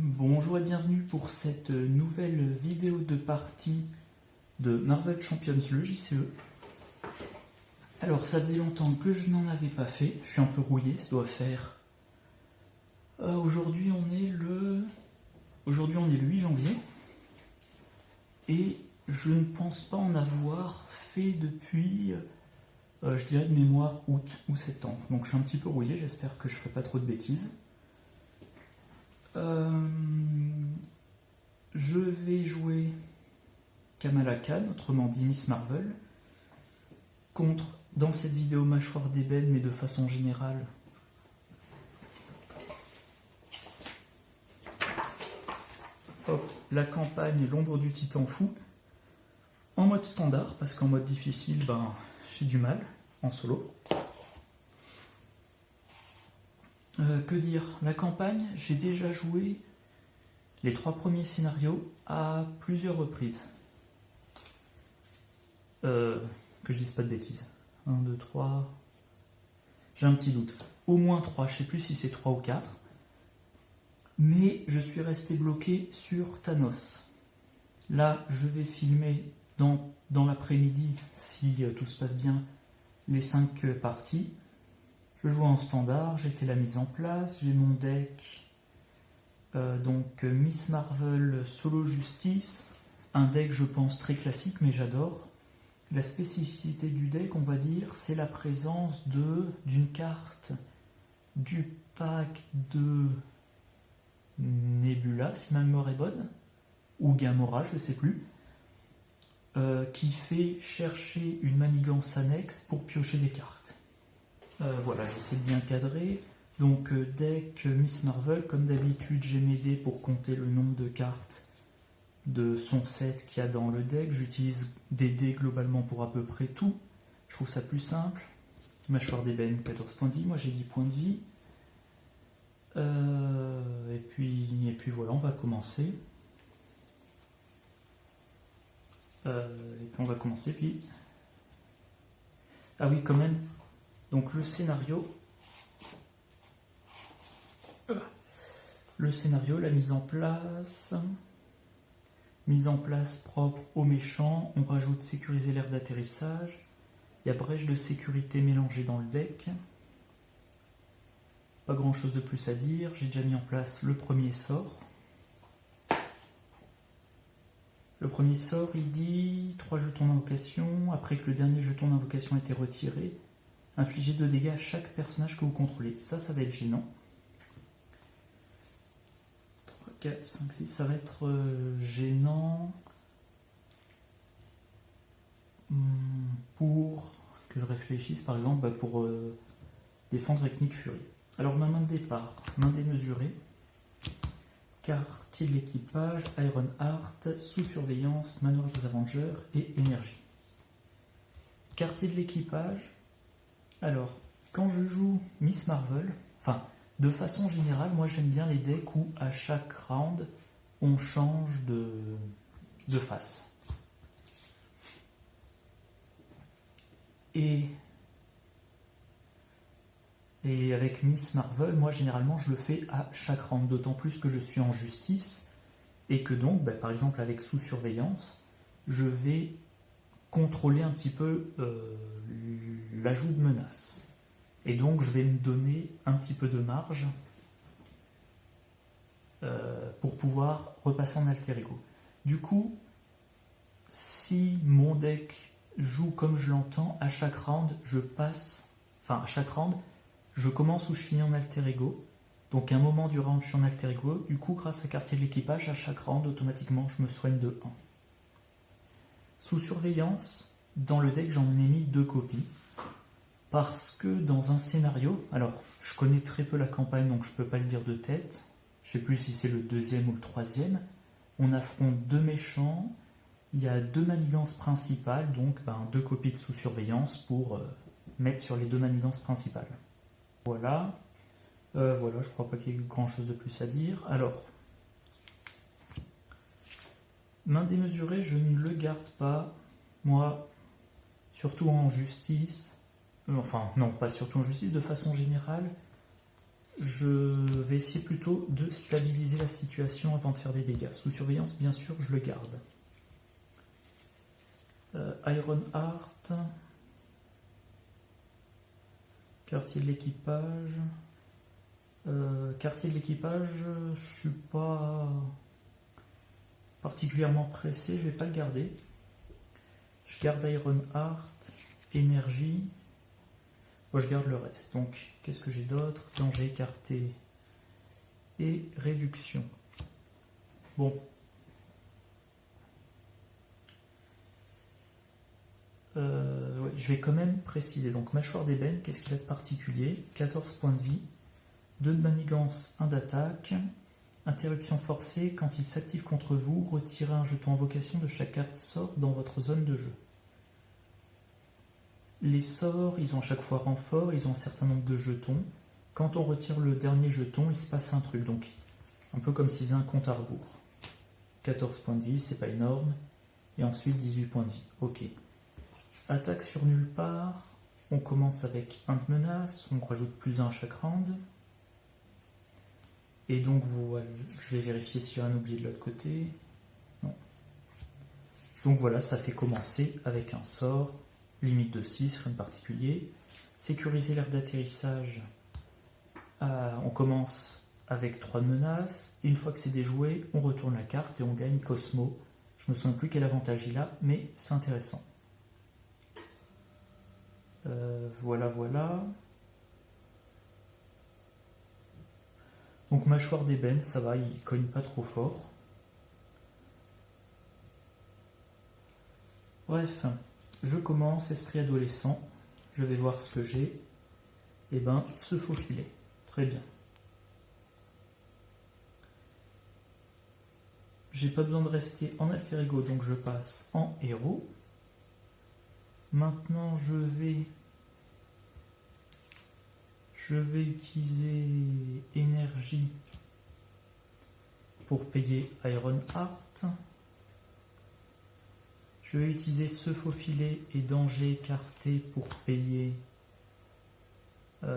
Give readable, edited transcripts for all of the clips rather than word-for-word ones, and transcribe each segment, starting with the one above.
Bonjour et bienvenue pour cette nouvelle vidéo de partie de Marvel Champions, le JCE. Alors ça faisait longtemps que je n'en avais pas fait, je suis un peu rouillé, ça doit faire... Aujourd'hui on est le 8 janvier et je ne pense pas en avoir fait depuis, je dirais de mémoire, août ou septembre. Donc je suis un petit peu rouillé, j'espère que je ne ferai pas trop de bêtises. Je vais jouer Kamala Khan, autrement dit Miss Marvel, contre, dans cette vidéo, Mâchoire d'ébène, mais de façon générale, la campagne L'ombre du titan fou, en mode standard, parce qu'en mode difficile, j'ai du mal, en solo. Que dire? La campagne, j'ai déjà joué les 3 premiers scénarios à plusieurs reprises. Que je dise pas de bêtises. 1, 2, 3... J'ai un petit doute. Au moins 3, je sais plus si c'est 3 ou 4. Mais je suis resté bloqué sur Thanos. Là, je vais filmer dans l'après-midi, si tout se passe bien, les 5 parties. Je joue en standard, j'ai fait la mise en place, j'ai mon deck, donc Miss Marvel Solo Justice, un deck je pense très classique mais j'adore. La spécificité du deck, on va dire, c'est la présence d'une carte du pack de Nebula, si ma mémoire est bonne, ou Gamora, je ne sais plus, qui fait chercher une manigance annexe pour piocher des cartes. Voilà, j'essaie de bien cadrer. Donc deck Miss Marvel, comme d'habitude j'ai mes dés pour compter le nombre de cartes de son set qu'il y a dans le deck. J'utilise des dés globalement pour à peu près tout. Je trouve ça plus simple. Mâchoire d'ébène, 14 points de vie, moi j'ai 10 points de vie. Et puis voilà, on va commencer. Puis... Ah oui, quand même. Donc le scénario, la mise en place propre aux méchants, on rajoute sécuriser l'aire d'atterrissage, il y a brèche de sécurité mélangée dans le deck, pas grand chose de plus à dire, j'ai déjà mis en place le premier sort. Le premier sort, il dit 3 jetons d'invocation, après que le dernier jeton d'invocation ait été retiré, infligez 2 dégâts à chaque personnage que vous contrôlez. Ça va être gênant. 3, 4, 5, 6, ça va être gênant. Pour que je réfléchisse, par exemple, pour défendre avec Nick Fury. Alors, ma main de départ, main démesurée, quartier de l'équipage, Iron Heart, sous surveillance, manœuvre des Avengers et énergie. Quartier de l'équipage. Alors, quand je joue Miss Marvel, de façon générale, moi j'aime bien les decks où à chaque round, on change de face. Et avec Miss Marvel, moi généralement je le fais à chaque round, d'autant plus que je suis en justice, et que donc, par exemple avec sous surveillance, je vais contrôler un petit peu l'ajout de menaces. Et donc je vais me donner un petit peu de marge pour pouvoir repasser en alter ego. Du coup, si mon deck joue comme je l'entends, à chaque round, je commence ou je finis en alter ego. Donc à un moment du round, je suis en alter ego. Du coup, grâce à quartier de l'équipage, à chaque round, automatiquement, je me soigne de 1. Sous surveillance, dans le deck, j'en ai mis 2 copies. Parce que dans un scénario, alors je connais très peu la campagne donc je ne peux pas le dire de tête, je ne sais plus si c'est le 2e ou le 3e, on affronte 2 méchants, il y a 2 manigances principales, donc 2 copies de sous surveillance pour mettre sur les 2 manigances principales. Voilà, je crois pas qu'il y ait grand chose de plus à dire. Alors, main démesurée, je ne le garde pas, moi, surtout en justice. Enfin, non, pas surtout en justice, de façon générale, je vais essayer plutôt de stabiliser la situation avant de faire des dégâts. Sous surveillance, bien sûr, je le garde. Iron Heart. Quartier de l'équipage. Quartier de l'équipage, je suis pas particulièrement pressé, je vais pas le garder. Je garde Iron Heart, énergie. Moi, je garde le reste. Donc, qu'est-ce que j'ai d'autre? Danger écarté et réduction. Bon. Ouais, je vais quand même préciser. Donc, mâchoire d'ébène, qu'est-ce qu'il a de particulier? 14 points de vie, 2 de manigance, 1 d'attaque. Interruption forcée, quand il s'active contre vous, retirez un jeton invocation de chaque carte sort dans votre zone de jeu. Les sorts, ils ont à chaque fois renfort, ils ont un certain nombre de jetons. Quand on retire le dernier jeton, il se passe un truc. Donc, un peu comme s'il faisait un compte à rebours. 14 points de vie, c'est pas énorme. Et ensuite, 18 points de vie. Ok. Attaque sur nulle part. On commence avec 1 de menace. On rajoute plus 1 à chaque round. Et donc, je vais vérifier s'il y a un oublié de l'autre côté. Non. Donc voilà, ça fait commencer avec un sort. Limite de 6, rien de particulier. Sécuriser l'aire d'atterrissage. On commence avec 3 de menaces. Une fois que c'est déjoué, on retourne la carte et on gagne Cosmo. Je me souviens plus quel avantage il a, mais c'est intéressant. Voilà. Donc mâchoire d'ébène, ça va, il cogne pas trop fort. Bref, je commence, esprit adolescent. Je vais voir ce que j'ai. Eh ben, se faufiler. Très bien. J'ai pas besoin de rester en alter ego, donc je passe en héros. Maintenant, je vais utiliser énergie pour payer Iron Heart. Je vais utiliser se faufiler et danger écarté pour payer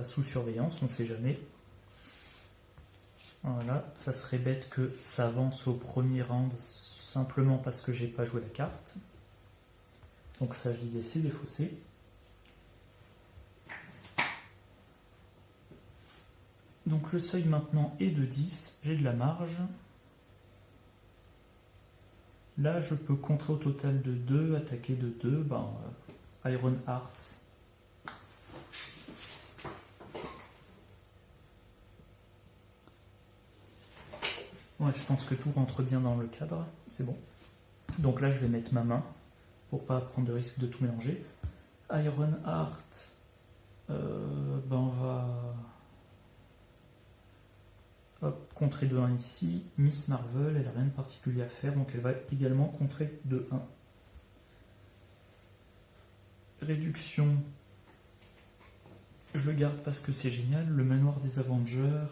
sous surveillance, on ne sait jamais. Voilà, ça serait bête que ça avance au premier round simplement parce que j'ai pas joué la carte. Donc ça, je disais, c'est défaussé. Donc le seuil maintenant est de 10, j'ai de la marge. Là, je peux contrer au total de 2, attaquer de 2, Iron Heart. Ouais, je pense que tout rentre bien dans le cadre, c'est bon. Donc là, je vais mettre ma main pour pas prendre de risque de tout mélanger. Iron Heart, on va contrer de 1 ici. Miss Marvel, elle n'a rien de particulier à faire, donc elle va également contrer de 1. Réduction, je le garde parce que c'est génial. Le manoir des Avengers,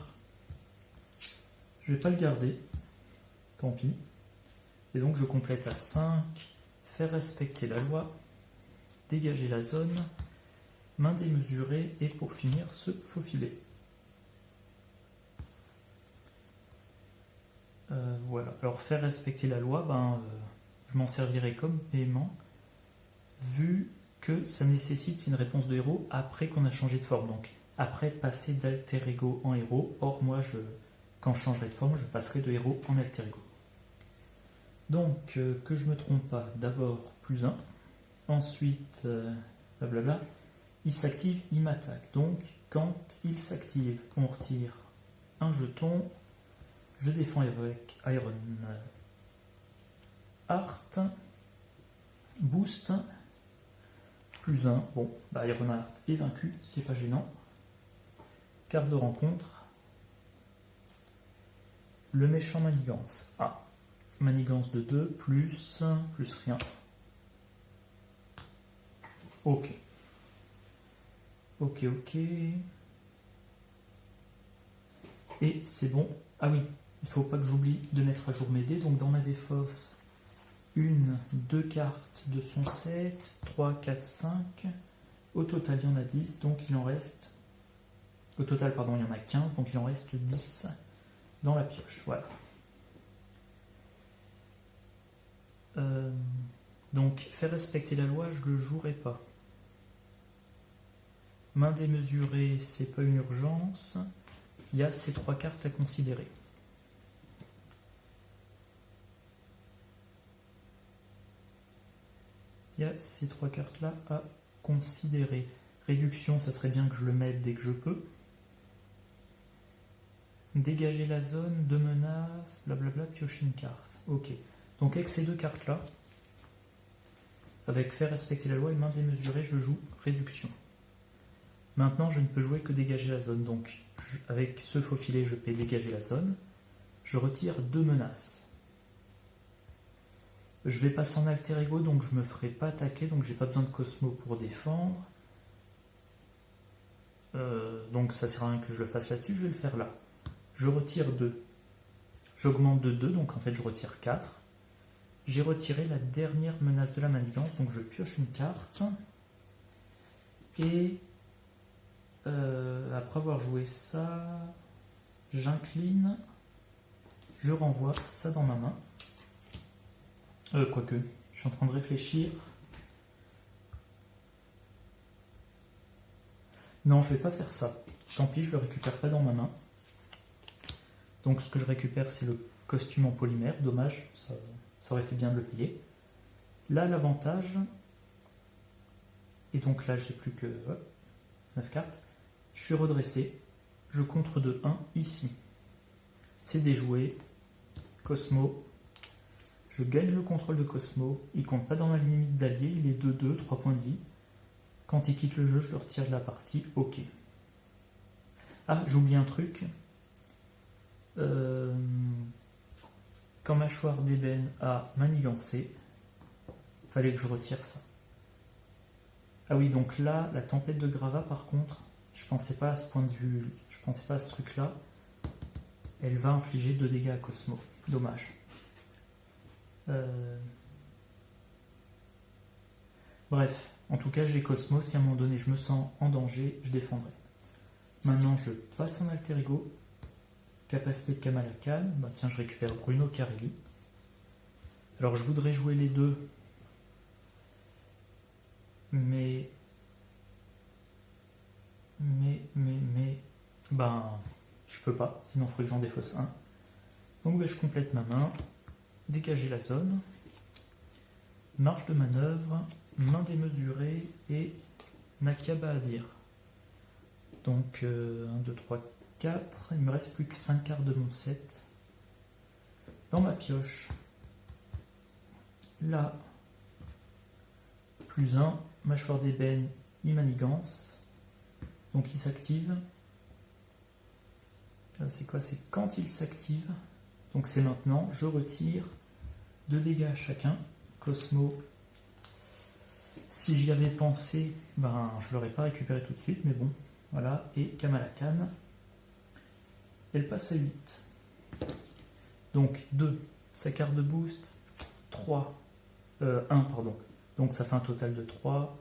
je vais pas le garder, tant pis. Et donc je complète à 5, faire respecter la loi, dégager la zone, main démesurée et pour finir se faufiler. Voilà, alors faire respecter la loi, je m'en servirai comme paiement, vu que ça nécessite une réponse de héros après qu'on a changé de forme, donc après passer d'alter ego en héros. Or moi, quand je changerai de forme, je passerai de héros en alter ego. Donc, que je me trompe pas, d'abord plus 1, ensuite, blablabla, il s'active, il m'attaque. Donc, quand il s'active, on retire un jeton. Je défends avec Iron Heart. Boost. Plus 1. Bon, Iron Heart est vaincu, c'est pas gênant. Carte de rencontre. Le méchant manigance. Ah, manigance de 2, plus rien. Ok. Et c'est bon. Ah oui, il ne faut pas que j'oublie de mettre à jour mes dés. Donc dans ma défausse, 1, 2 cartes de son set, 3, 4, 5. Au total, il y en a 10, donc il en reste Au total, pardon, il y en a 15, donc il en reste 10 dans la pioche. Voilà. Donc, faire respecter la loi, je ne le jouerai pas. Main démesurée, c'est pas une urgence. Il y a ces 3 cartes à considérer. Il y a ces 3 cartes-là à considérer. Réduction, ça serait bien que je le mette dès que je peux. Dégager la zone, 2 menaces, blablabla, piocher une carte. Ok. Donc avec ces 2 cartes-là, avec faire respecter la loi et main démesurée, je joue réduction. Maintenant, je ne peux jouer que dégager la zone. Donc avec ce faux filet, je peux dégager la zone. Je retire 2 menaces. Je vais passer en alter ego, donc je ne me ferai pas attaquer, donc j'ai pas besoin de Cosmo pour défendre. Donc ça sert à rien que je le fasse là-dessus, je vais le faire là. Je retire 2. J'augmente de 2, donc en fait je retire 4. J'ai retiré la dernière menace de la manigance, donc je pioche une carte. Et après avoir joué ça, j'incline, je renvoie ça dans ma main. Quoique, je suis en train de réfléchir. Non, je vais pas faire ça. Tant pis, je le récupère pas dans ma main. Donc ce que je récupère, c'est le costume en polymère. Dommage, ça aurait été bien de le payer. Là, l'avantage, et donc là, j'ai plus que 9 cartes. Je suis redressé. Je contre de 1 ici. C'est déjoué. Cosmo. Je gagne le contrôle de Cosmo. Il compte pas dans ma limite d'allié. Il est 2-2, 3 points de vie. Quand il quitte le jeu, je le retire de la partie. Ok. Ah, j'oublie un truc. Quand Mâchoire d'ébène a manigancé, fallait que je retire ça. Ah oui, donc là, la tempête de Grava, par contre, je pensais pas à ce point de vue, je pensais pas à ce truc-là. Elle va infliger 2 dégâts à Cosmo. Dommage. Bref, en tout cas, j'ai Cosmo. Si à un moment donné, je me sens en danger, je défendrai. Maintenant, je passe en alter ego. Capacité de Kamala Khan. Bah, tiens, je récupère Bruno Carelli. Alors, je voudrais jouer les 2. Mais... Ben, je peux pas. Sinon, il faudrait que j'en défausse un. Donc, ben, je complète ma main. Dégager la zone. Marge de manœuvre. Main démesurée. Et Nakaba à dire. Donc, 1, 2, 3, 4. Il me reste plus que 5 cartes de mon set. Dans ma pioche. Là. Plus 1. Mâchoire d'ébène. Imanigance. Donc il s'active. C'est quoi? C'est quand il s'active. Donc c'est maintenant. Je retire 2 dégâts à chacun. Cosmo. Si j'y avais pensé, ben, je ne l'aurais pas récupéré tout de suite, mais bon. Voilà. Et Kamala Khan. Elle passe à 8. Donc 2. Sa carte de boost. 3. 1, pardon. Donc ça fait un total de 3.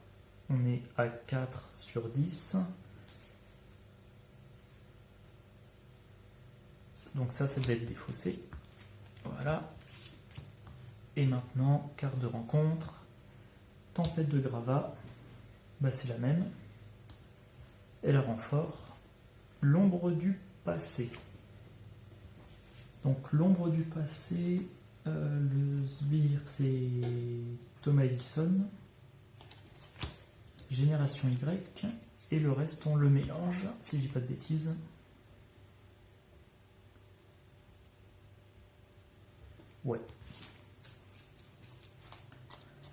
On est à 4 sur 10. Donc ça devait être défaussé. Voilà. Et maintenant, carte de rencontre. Tempête de Grava. Bah, c'est la même. Et le renfort. L'ombre du passé. Donc l'ombre du passé, le sbire, c'est Thomas Edison. Génération Y. Et le reste, on le mélange, si je dis pas de bêtises. Ouais.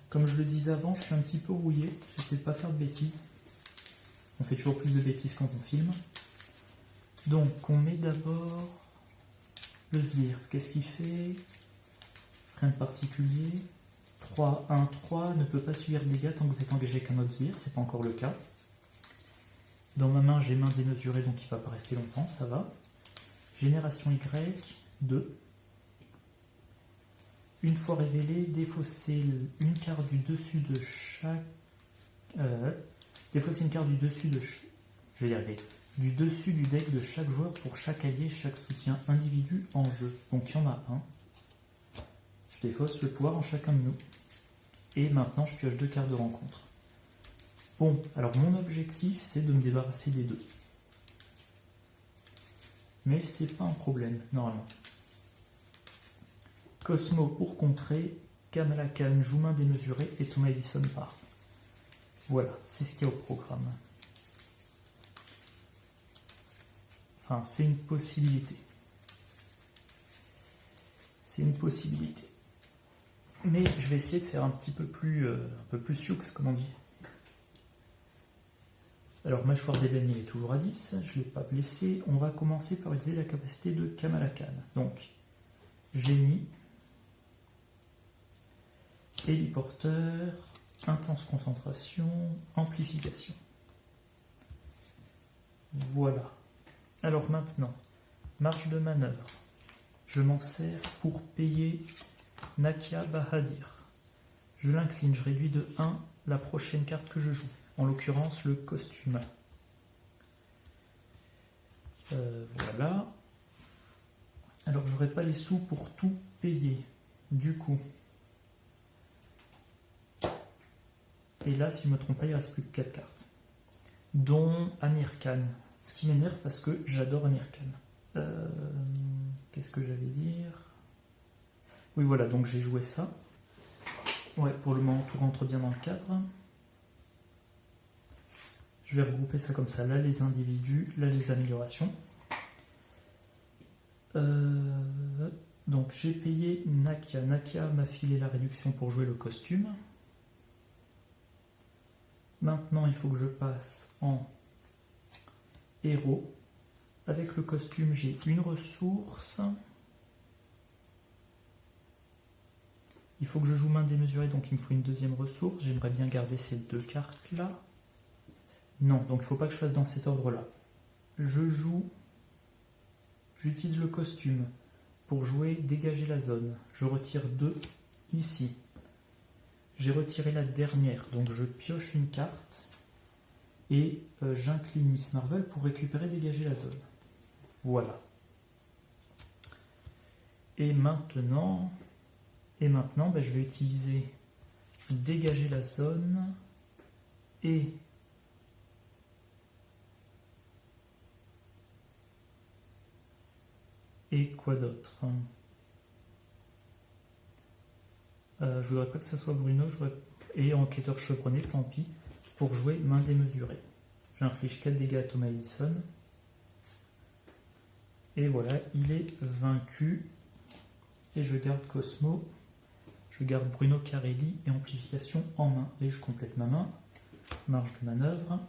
Comme je le disais avant, je suis un petit peu rouillé. J'essaie de pas faire de bêtises. On fait toujours plus de bêtises quand on filme. Donc, on met d'abord le sbire. Qu'est-ce qu'il fait? Rien de particulier. 3, 1, 3. Ne peut pas subir de dégâts tant que vous êtes engagé avec un autre sbire. C'est pas encore le cas. Dans ma main, j'ai main démesurée, donc il va pas rester longtemps. Ça va. Génération Y, 2. Une fois révélé, défausser une carte du dessus de chaque... défausser une carte du dessus de... Je vais y arriver. du dessus du deck de chaque joueur pour chaque allié, chaque soutien individu en jeu. Donc il y en a un. Je défausse le pouvoir en chacun de nous. Et maintenant je pioche 2 cartes de rencontre. Bon, alors mon objectif c'est de me débarrasser des deux. Mais c'est pas un problème, normalement. Cosmo pour contrer, Kamala Khan joue main démesurée et Thomas Edison part. Voilà, c'est ce qu'il y a au programme. Enfin, c'est une possibilité. C'est une possibilité. Mais je vais essayer de faire un peu plus sioux, comme on dit. Alors, mâchoire d'ébène, il est toujours à 10. Je ne l'ai pas blessé. On va commencer par utiliser la capacité de Kamala Khan. Donc, génie, héliporteur, intense concentration, amplification. Voilà. Alors maintenant, marge de manœuvre. Je m'en sers pour payer Nakia Bahadir. Je l'incline, je réduis de 1 la prochaine carte que je joue. En l'occurrence, le costume. Voilà. Alors, j'aurai pas les sous pour tout payer. Du coup. Et là, si je ne me trompe pas, il ne reste plus que 4 cartes. Dont Amir Khan. Ce qui m'énerve parce que j'adore Amir Khan. Qu'est-ce que j'allais dire? Oui, voilà, donc j'ai joué ça. Ouais, pour le moment, tout rentre bien dans le cadre. Je vais regrouper ça comme ça. Là, les individus, là, les améliorations. Donc, j'ai payé Nakia. Nakia m'a filé la réduction pour jouer le costume. Maintenant, il faut que je passe en héros. Avec le costume, j'ai une ressource. Il faut que je joue main démesurée, donc il me faut une deuxième ressource. J'aimerais bien garder ces 2 cartes-là. Non, donc il ne faut pas que je fasse dans cet ordre-là. J'utilise le costume pour jouer dégager la zone. Je retire 2 ici. J'ai retiré la dernière, donc je pioche une carte et j'incline Miss Marvel pour récupérer dégager la zone. Voilà. Et maintenant je vais utiliser dégager la zone et quoi d'autre? Je voudrais pas que ça soit Bruno, et enquêteur chevronné, tant pis, pour jouer main démesurée. J'inflige 4 dégâts à Thomas Edison. Et voilà, il est vaincu. Et je garde Cosmo. Je garde Bruno Carelli et amplification en main. Et je complète ma main. Marge de manœuvre.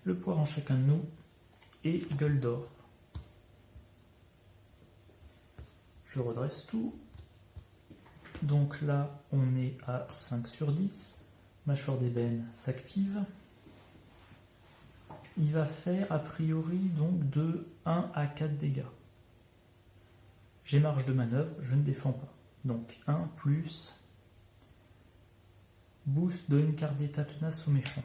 Le poire en chacun de nous. Et gueule d'or. Je redresse tout. Donc là, on est à 5 sur 10. Mâchoire d'ébène s'active. Il va faire a priori donc de 1 à 4 dégâts. J'ai marge de manœuvre, je ne défends pas. Donc 1 plus boost de une carte d'état tenace au méchant.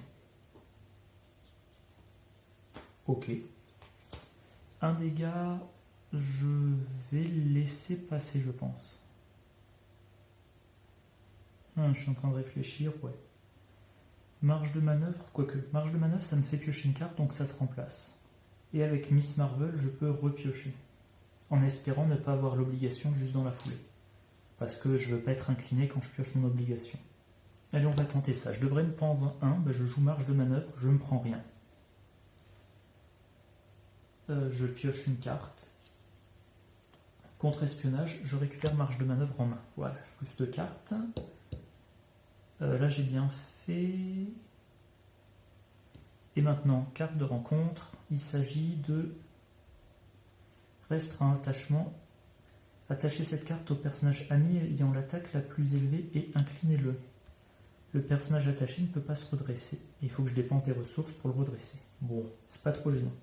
Ok. 1 dégât, je vais laisser passer, je pense. Je suis en train de réfléchir, ouais. Marge de manœuvre, quoique, marge de manœuvre, ça me fait piocher une carte, donc ça se remplace. Et avec Miss Marvel, je peux repiocher. En espérant ne pas avoir l'obligation juste dans la foulée. Parce que je ne veux pas être incliné quand je pioche mon obligation. Allez, on va tenter ça. Je devrais me prendre 1, je joue marge de manœuvre, je ne me prends rien. Je pioche une carte. Contre-espionnage, je récupère marge de manœuvre en main. Voilà, plus de cartes. Là, j'ai bien fait. Et maintenant, carte de rencontre. Il s'agit de restreindre attachement. Attachez cette carte au personnage ami ayant l'attaque la plus élevée et inclinez-le. Le personnage attaché ne peut pas se redresser. Il faut que je dépense des ressources pour le redresser. Bon, c'est pas trop gênant.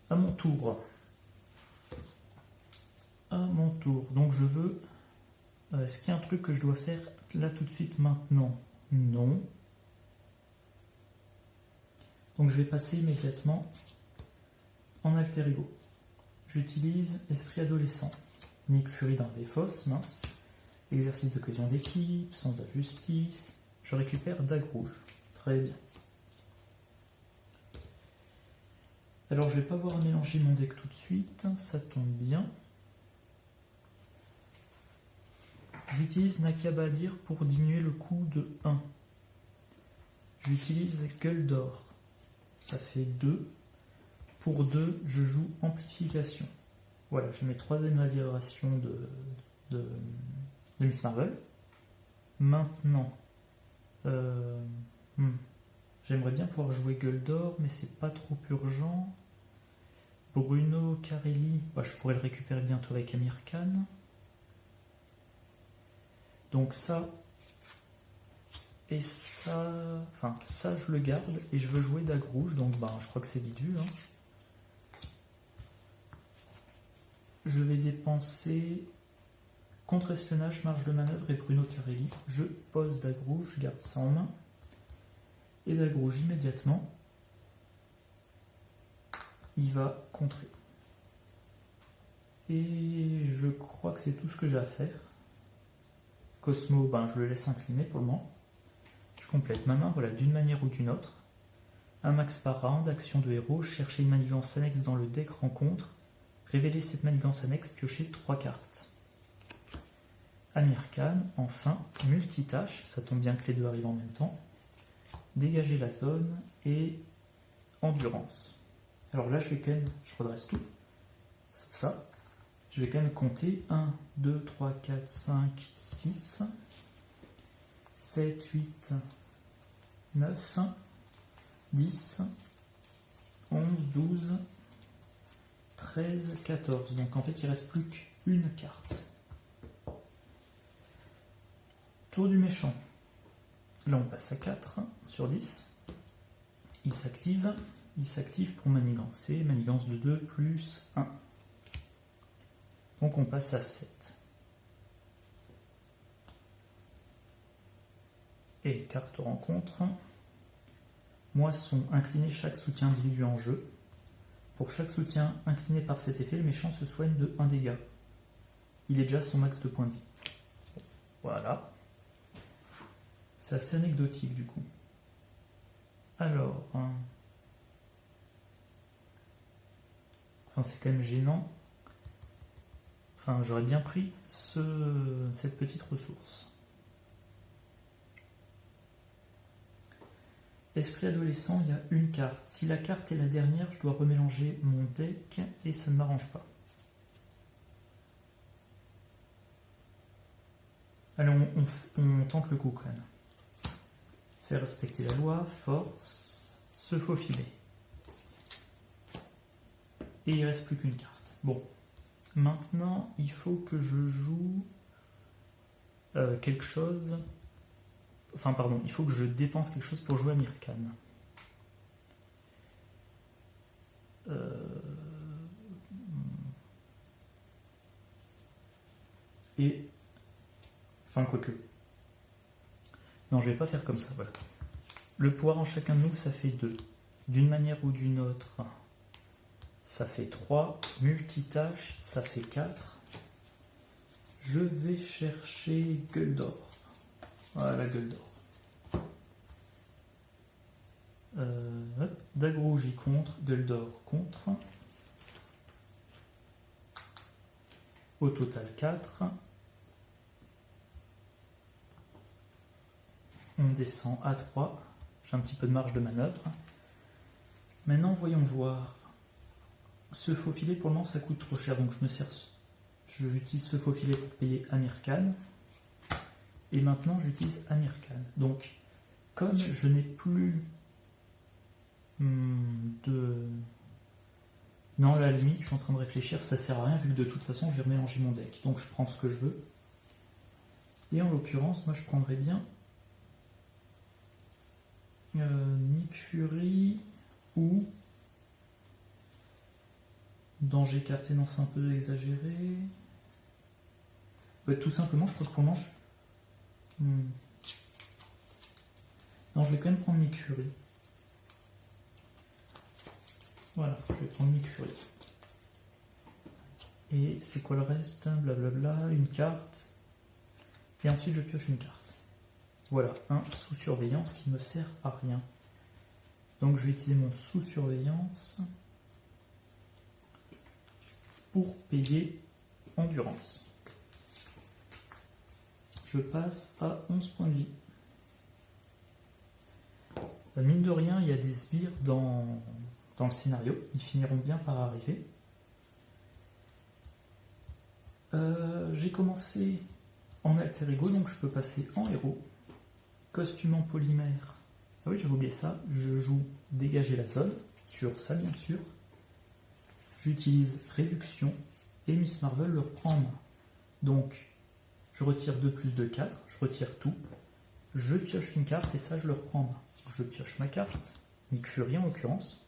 À mon tour. Donc je veux... Est-ce qu'il y a un truc que je dois faire là tout de suite maintenant? Non. Donc je vais passer immédiatement en alter ego. J'utilise esprit adolescent. Nick Fury dans les fosses, mince. Exercice de cohésion d'équipe, sens de la justice. Je récupère dague rouge. Très bien. Alors je vais pas avoir à mélanger mon deck tout de suite, ça tombe bien. J'utilise Nakabadir pour diminuer le coût de 1. J'utilise Gueule d'or. Ça fait 2. Pour 2, je joue amplification. Voilà, j'ai mes 3 améliorations de Miss Marvel. Maintenant, j'aimerais bien pouvoir jouer Gueule d'or, mais c'est pas trop urgent. Bruno Carelli, je pourrais le récupérer bientôt avec Amir Khan. Donc ça et ça, ça je le garde et je veux jouer dague rouge, donc je crois que c'est vite vu. Je vais dépenser contre-espionnage, marge de manœuvre et Bruno Carelli. Je pose dague rouge, je garde ça en main. Et dague rouge immédiatement, il va contrer. Et je crois que c'est tout ce que j'ai à faire. Cosmo, je le laisse incliner pour le moment. Je complète ma main, voilà, d'une manière ou d'une autre. Un max par round, action de héros, chercher une manigance annexe dans le deck rencontre, révéler cette manigance annexe, piocher 3 cartes. Amir Khan, enfin, multitâche, ça tombe bien que les deux arrivent en même temps. Dégager la zone et endurance. Alors là, je redresse tout, sauf ça. Je vais quand même compter 1, 2, 3, 4, 5, 6, 7, 8, 9, 10, 11, 12, 13, 14. Donc en fait, il ne reste plus qu'une carte. Tour du méchant. Là, on passe à 4 sur 10. Il s'active. Il s'active pour manigancer. Manigance de 2 plus 1. Donc on passe à 7. Et carte rencontre. Moisson, incliner chaque soutien individu en jeu. Pour chaque soutien incliné par cet effet, le méchant se soigne de 1 dégât. Il est déjà à son max de points de vie. Voilà. C'est assez anecdotique du coup. Alors, c'est quand même gênant. J'aurais bien pris cette petite ressource. Esprit adolescent, il y a une carte. Si la carte est la dernière, je dois remélanger mon deck et ça ne m'arrange pas. Allez, on tente le coup quand même. Faire respecter la loi, force, se faufiler. Et il ne reste plus qu'une carte. Bon. Maintenant, il faut que je joue quelque chose. Il faut que je dépense quelque chose pour jouer Amir Khan. Quoique. Non, je vais pas faire comme ça, voilà. Le pouvoir en chacun de nous, ça fait 2. D'une manière ou d'une autre, ça fait 3. Multitâche, ça fait 4. Je vais chercher Gueule d'or. Voilà, Gueule d'or. Dague rouge y contre, Gueule d'or contre. Au total 4. On descend à 3. J'ai un petit peu de marge de manœuvre. Maintenant, voyons voir. Se faufiler, pour le moment, ça coûte trop cher. Donc, j'utilise se faufiler pour payer Amir Khan. Et maintenant, j'utilise Amir Khan. Donc, comme je n'ai plus de... Non, à la limite, je suis en train de réfléchir. Ça sert à rien, vu que de toute façon, je vais remélanger mon deck. Donc, je prends ce que je veux. Et en l'occurrence, moi, je prendrais bien... Nick Fury ou danger écarté, non, c'est un peu exagéré. Tout simplement, je crois que pour le moment, non, je vais quand même prendre Nick Fury. Voilà, je vais prendre Nick Fury. Et c'est quoi le reste? Blablabla, une carte. Et ensuite je pioche une carte. Voilà, un sous surveillance qui me sert à rien. Donc je vais utiliser mon sous surveillance pour payer endurance. Je passe à 11 points de vie. Mine de rien, il y a des sbires dans le scénario. Ils finiront bien par arriver. J'ai commencé en alter ego, donc je peux passer en héros. Costume en polymère. Ah oui, j'avais oublié ça. Je joue dégager la zone, sur ça bien sûr. J'utilise réduction et Miss Marvel le reprendre. Donc, je retire 2 plus 2, 4. Je retire tout. Je pioche une carte et ça, je le reprends. Je pioche ma carte, Nick Fury en l'occurrence.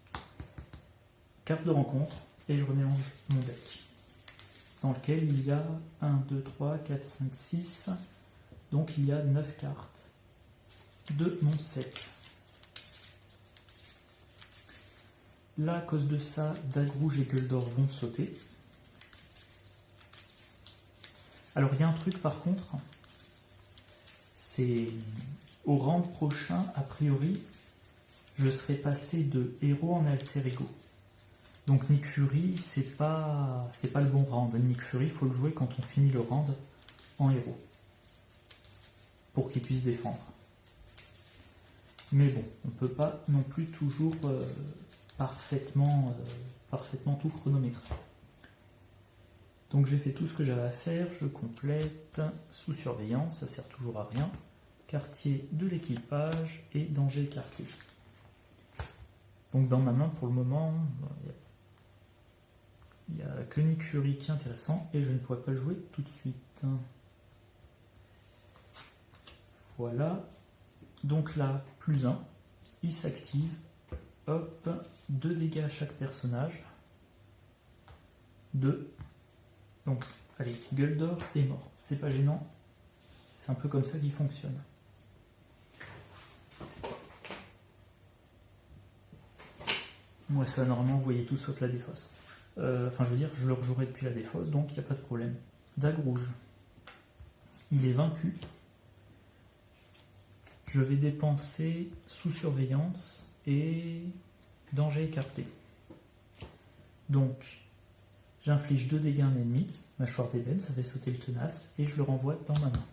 Carte de rencontre et je remélange mon deck. Dans lequel il y a 1, 2, 3, 4, 5, 6. Donc il y a 9 cartes de mon set. Là, à cause de ça, Dagrouge et Gueldor vont sauter. Alors il y a un truc par contre, c'est au round prochain, a priori, je serai passé de héros en alter ego. Donc Nick Fury, c'est pas le bon round. Nick Fury, il faut le jouer quand on finit le round en héros. Pour qu'il puisse défendre. Mais bon, on ne peut pas non plus toujours parfaitement tout chronométrer. Donc j'ai fait tout ce que j'avais à faire, je complète sous surveillance, ça sert toujours à rien. Quartier de l'équipage et danger écarté. Donc dans ma main pour le moment, il n'y a que Nick Fury qui est intéressant et je ne pourrais pas le jouer tout de suite. Voilà. Donc là, plus 1, il s'active. Hop, 2 dégâts à chaque personnage. 2. Donc, allez, Gueldor est mort. C'est pas gênant. C'est un peu comme ça qu'il fonctionne. Moi, ça, normalement, vous voyez tout sauf la défausse. Enfin, je veux dire, je le rejouerai depuis la défausse, donc il n'y a pas de problème. Dagrouge. Il est vaincu. Je vais dépenser sous surveillance et danger écarté. Donc, j'inflige 2 dégâts à un ennemi, mâchoire d'ébène, ça fait sauter le tenace, et je le renvoie dans ma main.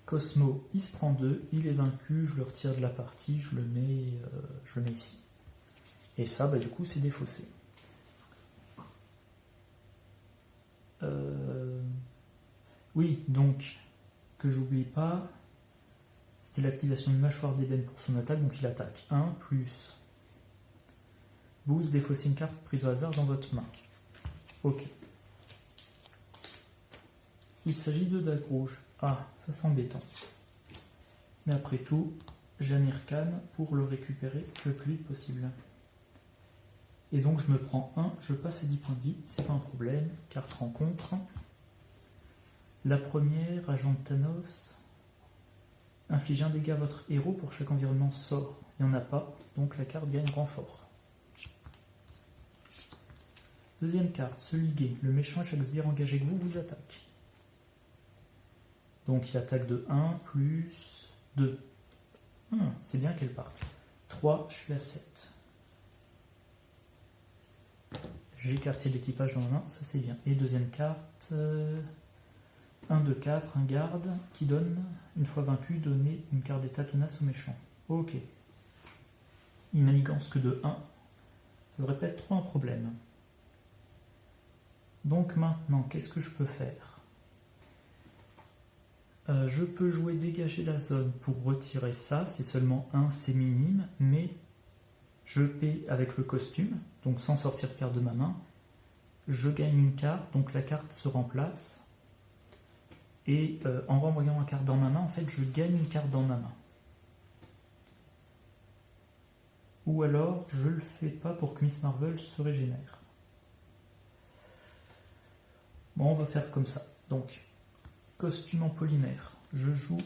Cosmo, il se prend 2, il est vaincu, je le retire de la partie, je le mets ici. Et ça, bah, du coup, c'est défaussé. Oui, donc, que j'oublie pas, c'était l'activation de mâchoire d'ébène pour son attaque, donc il attaque 1 plus boost, défausser une carte prise au hasard dans votre main. Ok. Il s'agit de Dagrouge. Ah, ça c'est embêtant. Mais après tout, j'Amir Khan pour le récupérer le plus vite possible. Et donc je me prends 1, je passe à 10 points de vie, c'est pas un problème. Carte rencontre. La première, agent de Thanos. Inflige un dégât à votre héros pour chaque environnement sort. Il n'y en a pas, donc la carte gagne renfort. Deuxième carte, se liguer. Le méchant, chaque sbire engagé que vous attaque. Donc il attaque de 1 plus 2. C'est bien qu'elle parte. 3, je suis à 7. J'ai quartier de l'équipage dans la main, ça c'est bien. Et deuxième carte, 1, 2, 4, un garde qui donne, une fois vaincu, donner une carte d'état tenace au méchant. Ok. Il manigance que de 1. Ça devrait pas être trop un problème. Donc maintenant, qu'est-ce que je peux faire? Je peux jouer dégager la zone pour retirer ça. C'est seulement 1, c'est minime, mais je paie avec le costume, donc sans sortir de carte de ma main. Je gagne une carte, donc la carte se remplace. Et en renvoyant la carte dans ma main, en fait, je gagne une carte dans ma main. Ou alors, je le fais pas pour que Miss Marvel se régénère. Bon, on va faire comme ça. Donc, costume en polymère. Je joue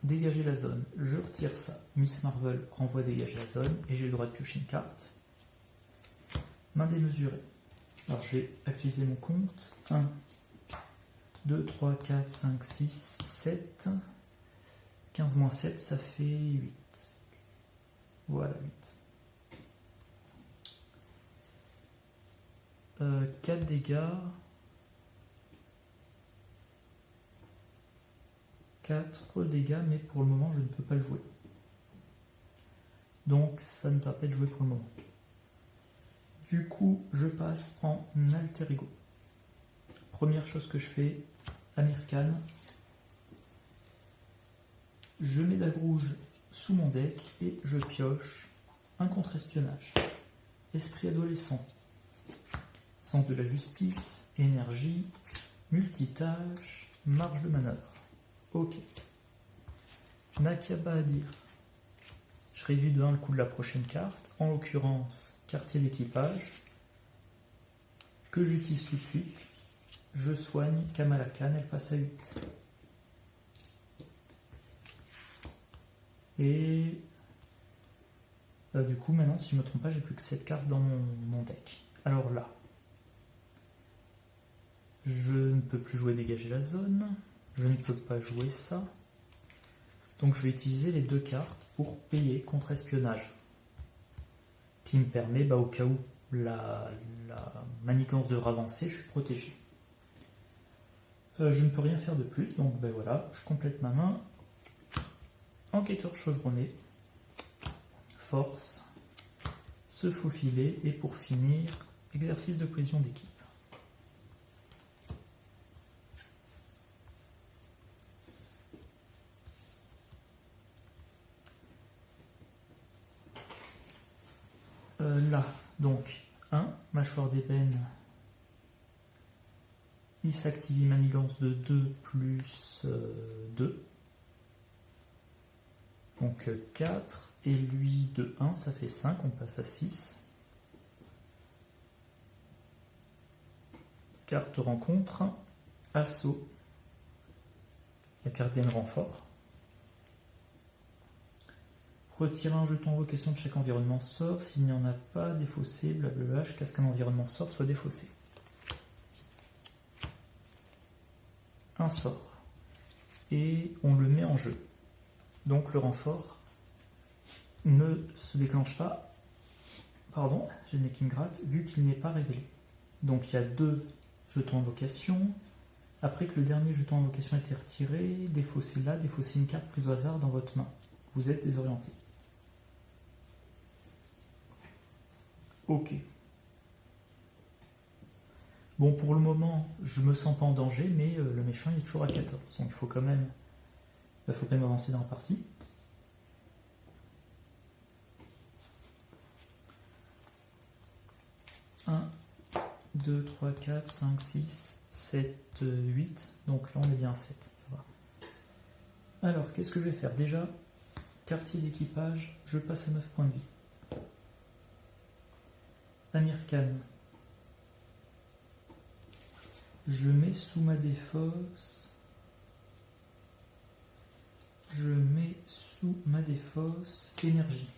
dégager la zone. Je retire ça. Miss Marvel renvoie dégager la zone et j'ai le droit de piocher une carte. Main démesurée. Alors je vais actualiser mon compte. 1, 2, 3, 4, 5, 6, 7. 15 moins 7, ça fait 8. Voilà, 8. 4 dégâts. 4 dégâts, mais pour le moment, je ne peux pas le jouer. Donc, ça ne va pas être joué pour le moment. Du coup, je passe en alter ego. Première chose que je fais, Amir Khan. Je mets dague rouge sous mon deck et je pioche un contre-espionnage. Esprit adolescent. Sens de la justice, énergie, multitâche, marge de manœuvre. Ok. Nakaba à dire. Je réduis de 1 le coût de la prochaine carte, en l'occurrence quartier d'équipage, que j'utilise tout de suite. Je soigne Kamala Khan, elle passe à 8. Et du coup, maintenant, si je ne me trompe pas, j'ai plus que 7 cartes dans mon deck. Alors là, je ne peux plus jouer dégager la zone. Je ne peux pas jouer ça. Donc je vais utiliser les 2 cartes pour payer contre espionnage. Qui me permet, au cas où la manigance devra avancer, je suis protégé. Je ne peux rien faire de plus, donc voilà, je complète ma main. Enquêteur chevronné. Force. Se faufiler. Et pour finir, exercice de cohésion d'équipe. Là, donc, 1, mâchoire d'ébène, il s'active manigance de 2 plus 2, donc 4, et lui de 1, ça fait 5, on passe à 6. Carte rencontre, assaut, la carte gagne renfort. Retirer un jeton invocation de chaque environnement sort. S'il n'y en a pas, défaussé, blablabla, jusqu'à ce qu'un environnement sort soit défaussé. Un sort. Et on le met en jeu. Donc le renfort ne se déclenche pas. Pardon, j'ai le nez qui me gratte, vu qu'il n'est pas révélé. Donc il y a 2 jetons invocation. Après que le dernier jeton invocation a été retiré, défaussez là, défaussez une carte prise au hasard dans votre main. Vous êtes désorienté. Ok. Bon, pour le moment, je me sens pas en danger, mais le méchant il est toujours à 14. Donc il faut quand même avancer dans la partie. Un, 2, 3, 4, 5, 6, 7, 8. Donc là, on est bien à 7. Ça va. Alors, qu'est-ce que je vais faire? Déjà, quartier d'équipage, je passe à 9 points de vie. Amir Khan. Je mets sous ma défausse. Je mets sous ma défausse énergie.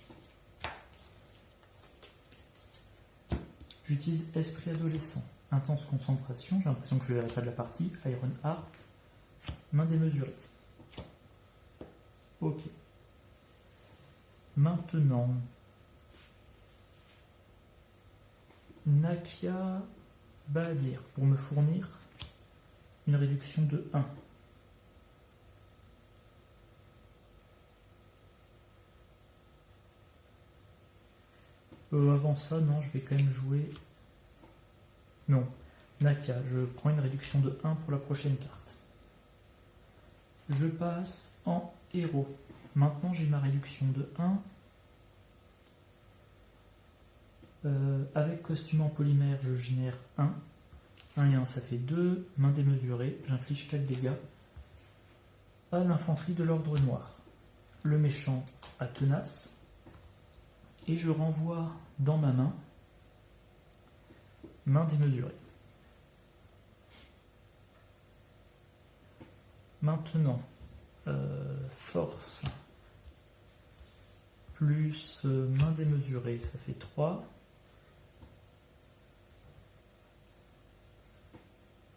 J'utilise esprit adolescent. Intense concentration. J'ai l'impression que je ne verrai pas de la partie. Iron Heart. Main démesurée. Ok. Maintenant. Nakia Bahadir pour me fournir une réduction de 1. Avant ça, non, je vais quand même jouer... Non, Nakia, je prends une réduction de 1 pour la prochaine carte. Je passe en héros. Maintenant, j'ai ma réduction de 1. Avec costume en polymère, je génère 1. 1 et 1, ça fait 2. Main démesurée, j'inflige 4 dégâts à l'infanterie de l'ordre noir. Le méchant a tenace. Et je renvoie dans ma main démesurée. Maintenant, force plus main démesurée, ça fait 3.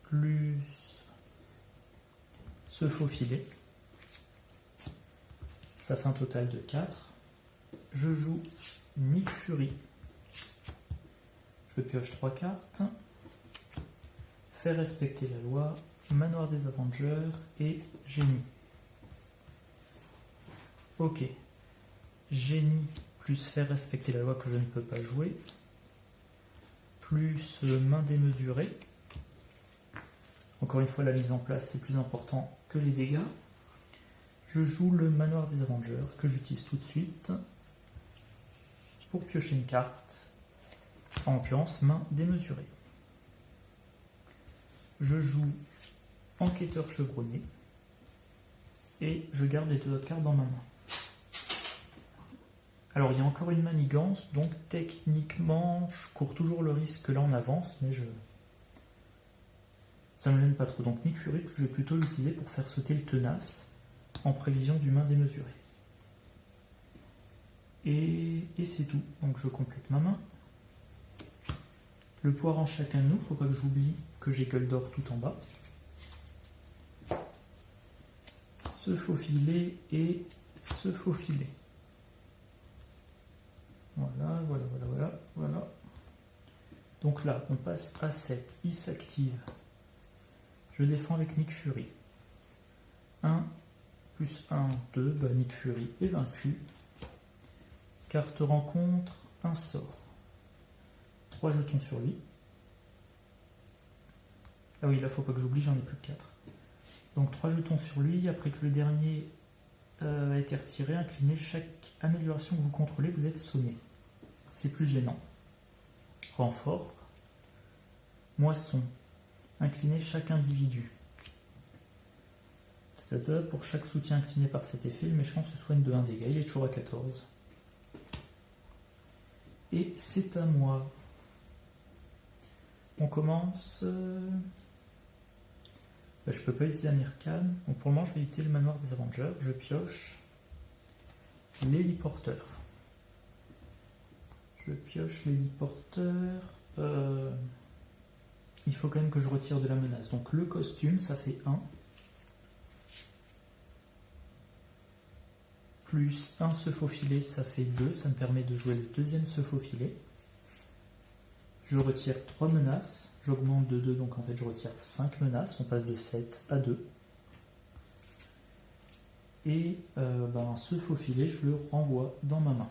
Plus se faufiler. Ça fait un total de 4. Je joue Nick Fury. Je pioche 3 cartes. Faire respecter la loi. Manoir des Avengers et Génie. Ok. Génie plus faire respecter la loi que je ne peux pas jouer. Plus main démesurée. Encore une fois, la mise en place, c'est plus important que les dégâts. Je joue le Manoir des Avengers, que j'utilise tout de suite, pour piocher une carte, en l'occurrence, main démesurée. Je joue Enquêteur chevronné, et je garde les 2 autres cartes dans ma main. Alors, il y a encore une manigance, donc techniquement, je cours toujours le risque que là on avance, mais ça ne me gêne pas trop. Donc Nick Fury, je vais plutôt l'utiliser pour faire sauter le tenace en prévision du main démesuré. Et c'est tout. Donc je complète ma main. Le poire en chacun de nous, faut pas que j'oublie que j'ai gueule d'or tout en bas. Se faufiler et se faufiler. Voilà. Donc là, on passe à 7. Il s'active. Je défends avec Nick Fury. 1 plus 1, 2. Bah, Nick Fury est vaincu. Carte rencontre, un sort. 3 jetons sur lui. Ah oui, là, faut pas que j'oublie, j'en ai plus que 4. Donc 3 jetons sur lui. Après que le dernier a été retiré, inclinez chaque amélioration que vous contrôlez, vous êtes sommé. C'est plus gênant. Renfort. Moisson. Incliner chaque individu. C'est-à-dire, pour chaque soutien incliné par cet effet, le méchant se soigne de 1 dégât. Il est toujours à 14. Et c'est à moi. On commence... je peux pas utiliser Amirkan. Donc pour le moment, je vais utiliser le Manoir des Avengers. Je pioche l'héliporteur. Il faut quand même que je retire de la menace. Donc le costume, ça fait 1. Plus 1 se faufiler, ça fait 2. Ça me permet de jouer le deuxième se faufiler. Je retire 3 menaces. J'augmente de 2, donc en fait je retire 5 menaces. On passe de 7 à 2. Et ce faufiler, je le renvoie dans ma main.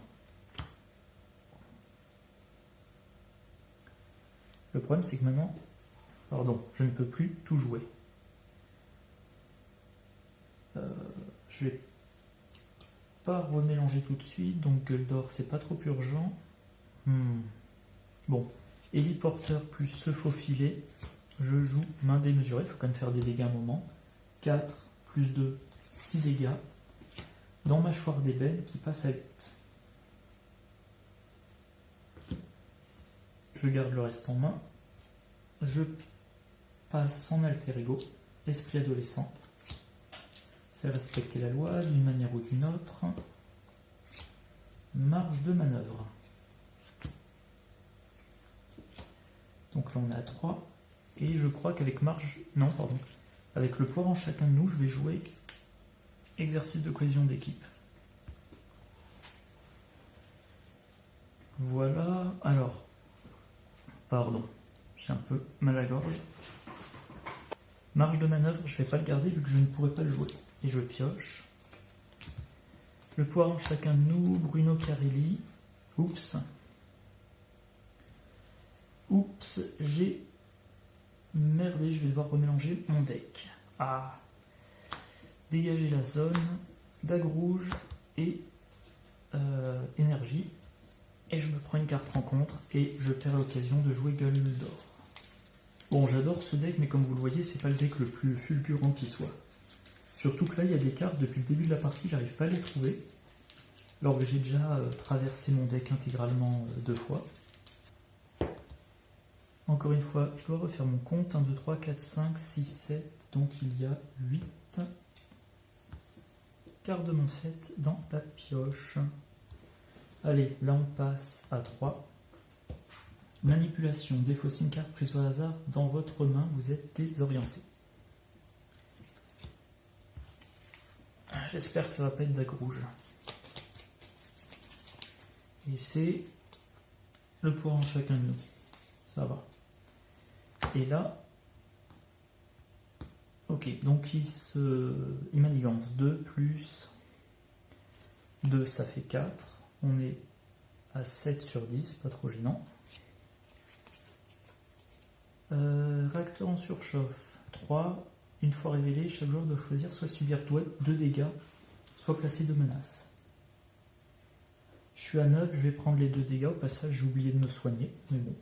Le problème, c'est que maintenant... je ne peux plus tout jouer. Je vais pas remélanger tout de suite, donc gueule d'or, c'est pas trop urgent. Bon, héliporteur plus se faufiler, je joue main démesurée, il faut quand même faire des dégâts un moment. 4 plus 2, 6 dégâts. Dans mâchoire d'ébène qui passe à 8. Je garde le reste en main. Je passe en alter ego, esprit adolescent. Faire respecter la loi d'une manière ou d'une autre. Marge de manœuvre. Donc là on est à 3. Et je crois qu'avec avec le poire en chacun de nous, je vais jouer exercice de cohésion d'équipe. Voilà. Alors, j'ai un peu mal à la gorge. Marge de manœuvre, je ne vais pas le garder vu que je ne pourrai pas le jouer. Et je pioche. Le poire en chacun de nous, Bruno Carelli. Oups, j'ai merdé, je vais devoir remélanger mon deck. Dégager la zone, dague rouge et énergie. Et je me prends une carte rencontre et je perds l'occasion de jouer gueule d'or. Bon, j'adore ce deck, mais comme vous le voyez, c'est pas le deck le plus fulgurant qui soit. Surtout que là, il y a des cartes, depuis le début de la partie, j'arrive pas à les trouver. Alors que j'ai déjà traversé mon deck intégralement 2 fois. Encore une fois, je dois refaire mon compte. 1, 2, 3, 4, 5, 6, 7. Donc il y a 8. Carte de mon set dans la pioche. Allez, là on passe à 3. Manipulation, défausser une carte prise au hasard dans votre main, vous êtes désorienté. J'espère que ça va pas être dague rouge. Et c'est le pouvoir en chacun de nous. Ça va. Et là, ok, donc il manigance 2 plus 2, ça fait 4. On est à 7 sur 10, pas trop gênant. Réacteur en surchauffe, 3. Une fois révélé, chaque joueur doit choisir soit subir 2 dégâts, soit placer 2 menaces. Je suis à 9, je vais prendre les 2 dégâts. Au passage, j'ai oublié de me soigner, mais bon.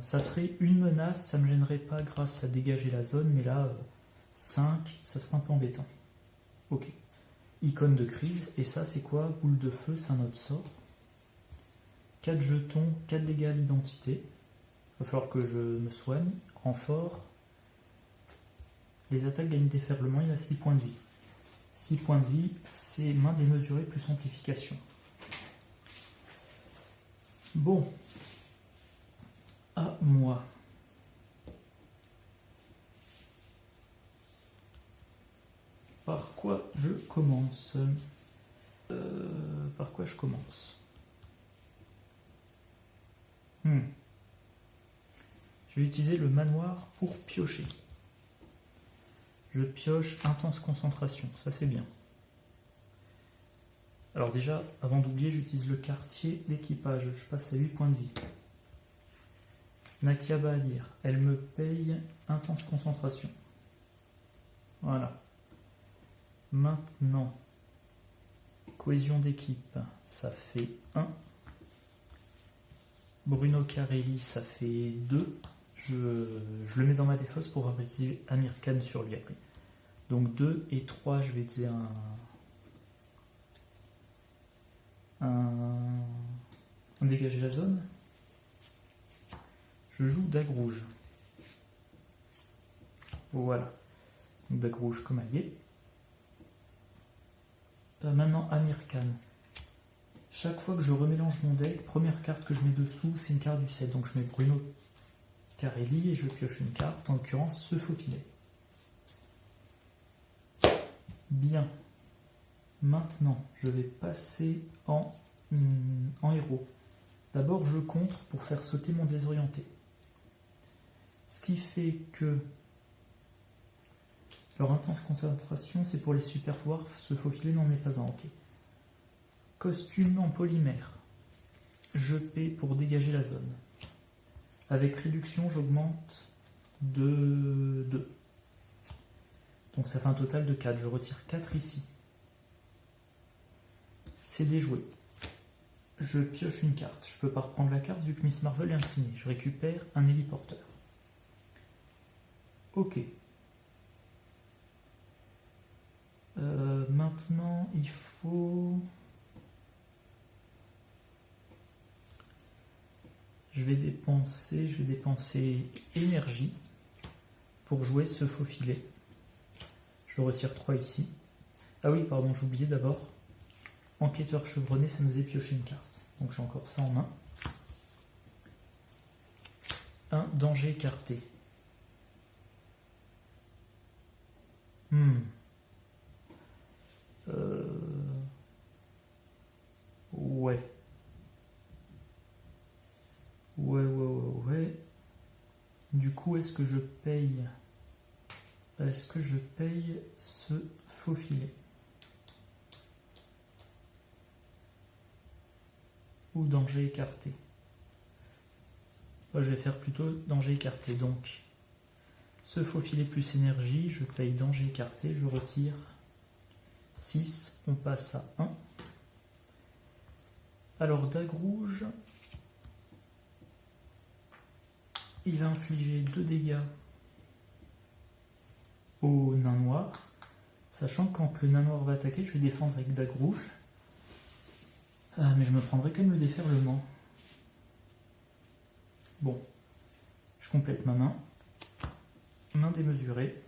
Ça serait une menace, ça ne me gênerait pas grâce à dégager la zone, mais là, 5, ça serait un peu embêtant. Ok. Icône de crise, et ça c'est quoi? Boule de feu, c'est un autre sort. 4 jetons, 4 dégâts à l'identité. Il va falloir que je me soigne. Renfort. Les attaques gagnent déferlement, il a 6 points de vie. 6 points de vie, c'est main démesurée plus amplification. Bon. À moi. Par quoi je commence? Par quoi je commence? Je vais utiliser le manoir pour piocher. Je pioche intense concentration, ça c'est bien. Alors déjà, avant d'oublier, j'utilise le quartier d'équipage, je passe à 8 points de vie. Nakiaba à dire, elle me paye intense concentration. Voilà. Maintenant, cohésion d'équipe, ça fait 1. Bruno Carelli, ça fait 2. Je le mets dans ma défausse pour abriter Amir Khan sur lui après. Donc 2 et 3, je vais dire un dégager la zone. Je joue dague rouge. Voilà. Donc dague rouge comme allié. Maintenant Amir Khan. Chaque fois que je remélange mon deck, première carte que je mets dessous, c'est une carte du set. Donc je mets Bruno Carelli et je pioche une carte, en l'occurrence ce faufilet. Bien. Maintenant, je vais passer en héros. D'abord, je contre pour faire sauter mon désorienté. Ce qui fait que leur intense concentration, c'est pour les super pouvoirs. Ce faufilet n'en est pas un. Ok. Costume en polymère. Je paie pour dégager la zone. Avec réduction, j'augmente de 2. Donc ça fait un total de 4. Je retire 4 ici. C'est déjoué. Je pioche une carte. Je ne peux pas reprendre la carte vu que Miss Marvel est inclinée. Je récupère un héliporteur. Ok. Maintenant, il faut... Je vais dépenser énergie pour jouer ce faux filet. Je retire 3 ici. Ah oui, pardon, j'ai oublié d'abord. Enquêteur chevronné, ça nous est pioché une carte. Donc j'ai encore ça en main. Un danger écarté. Ouais. Ouais. Du coup, est-ce que je paye ce faux filet? Ou danger écarté? Moi, je vais faire plutôt danger écarté. Donc, ce faux filet plus énergie, je paye danger écarté, je retire 6, on passe à 1. Alors, dague rouge, il va infliger 2 dégâts au nain noir, sachant que quand le nain noir va attaquer, je vais défendre avec dague rouge. Mais je me prendrai quand même le déferlement. Bon, je complète ma main. Main démesurée.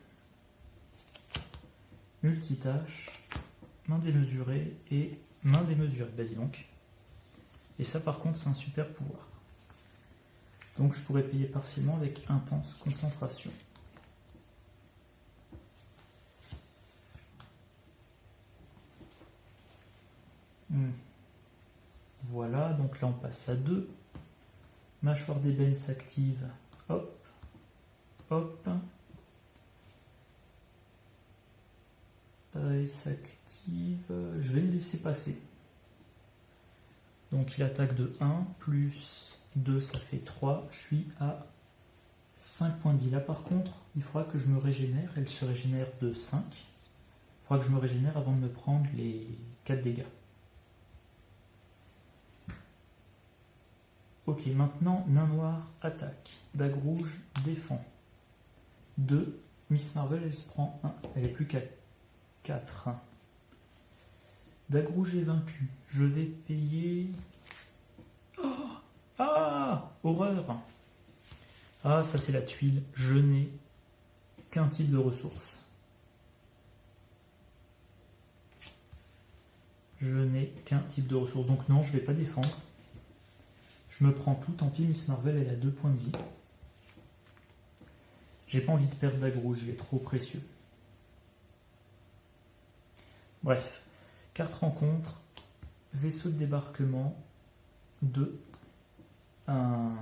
multitâche, main démesurée et main démesurée. Ben dis donc. Et ça par contre c'est un super pouvoir. Donc je pourrais payer partiellement avec intense concentration. Voilà, donc là on passe à 2. Mâchoire d'ébène s'active. Hop, hop. Il s'active. Je vais le laisser passer. Donc il attaque de 1, plus 2, ça fait 3. Je suis à 5 points de vie. Là par contre, il faudra que je me régénère. Elle se régénère de 5. Il faudra que je me régénère avant de me prendre les 4 dégâts. Ok, maintenant, nain noir attaque. Dague rouge défend. 2. Miss Marvel, elle se prend 1. Elle est plus qu'à 4. Dague rouge est vaincue. Je vais payer... Oh ah, horreur. Ah, ça c'est la tuile. Je n'ai qu'un type de ressources. Je n'ai qu'un type de ressources. Donc non, je ne vais pas défendre. Je me prends tout, tant pis, Miss Marvel, elle a 2 points de vie. J'ai pas envie de perdre Dague rouge, il est trop précieux. Bref, carte rencontre, vaisseau de débarquement, 2, un...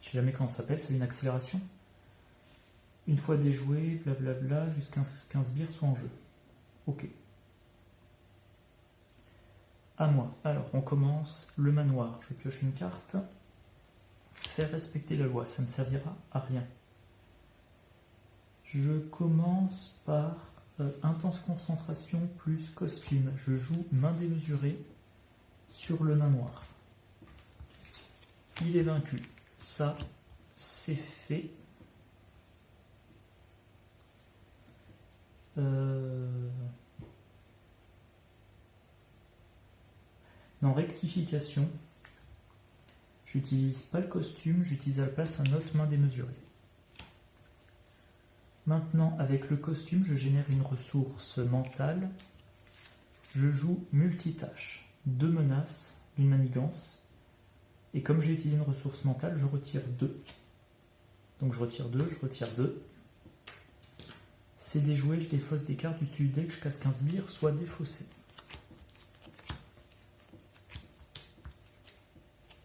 Je sais jamais comment ça s'appelle, c'est une accélération. Une fois déjoué, blablabla, jusqu'à 15 bières sont en jeu. Ok. À moi. Alors, on commence le manoir. Je pioche une carte. Faire respecter la loi, ça ne me servira à rien. Je commence par intense concentration plus costume. Je joue main démesurée sur le nain noir. Il est vaincu. Ça, c'est fait. Dans rectification, j'utilise pas le costume, j'utilise à la place un autre main démesurée. Maintenant, avec le costume, je génère une ressource mentale. Je joue multitâche. 2 menaces, d'une manigance. Et comme j'ai utilisé une ressource mentale, je retire 2. Donc je retire 2, je retire 2. C'est déjoué, je défausse des cartes du dessus du deck jusqu'à ce qu'un sbire soit défaussé.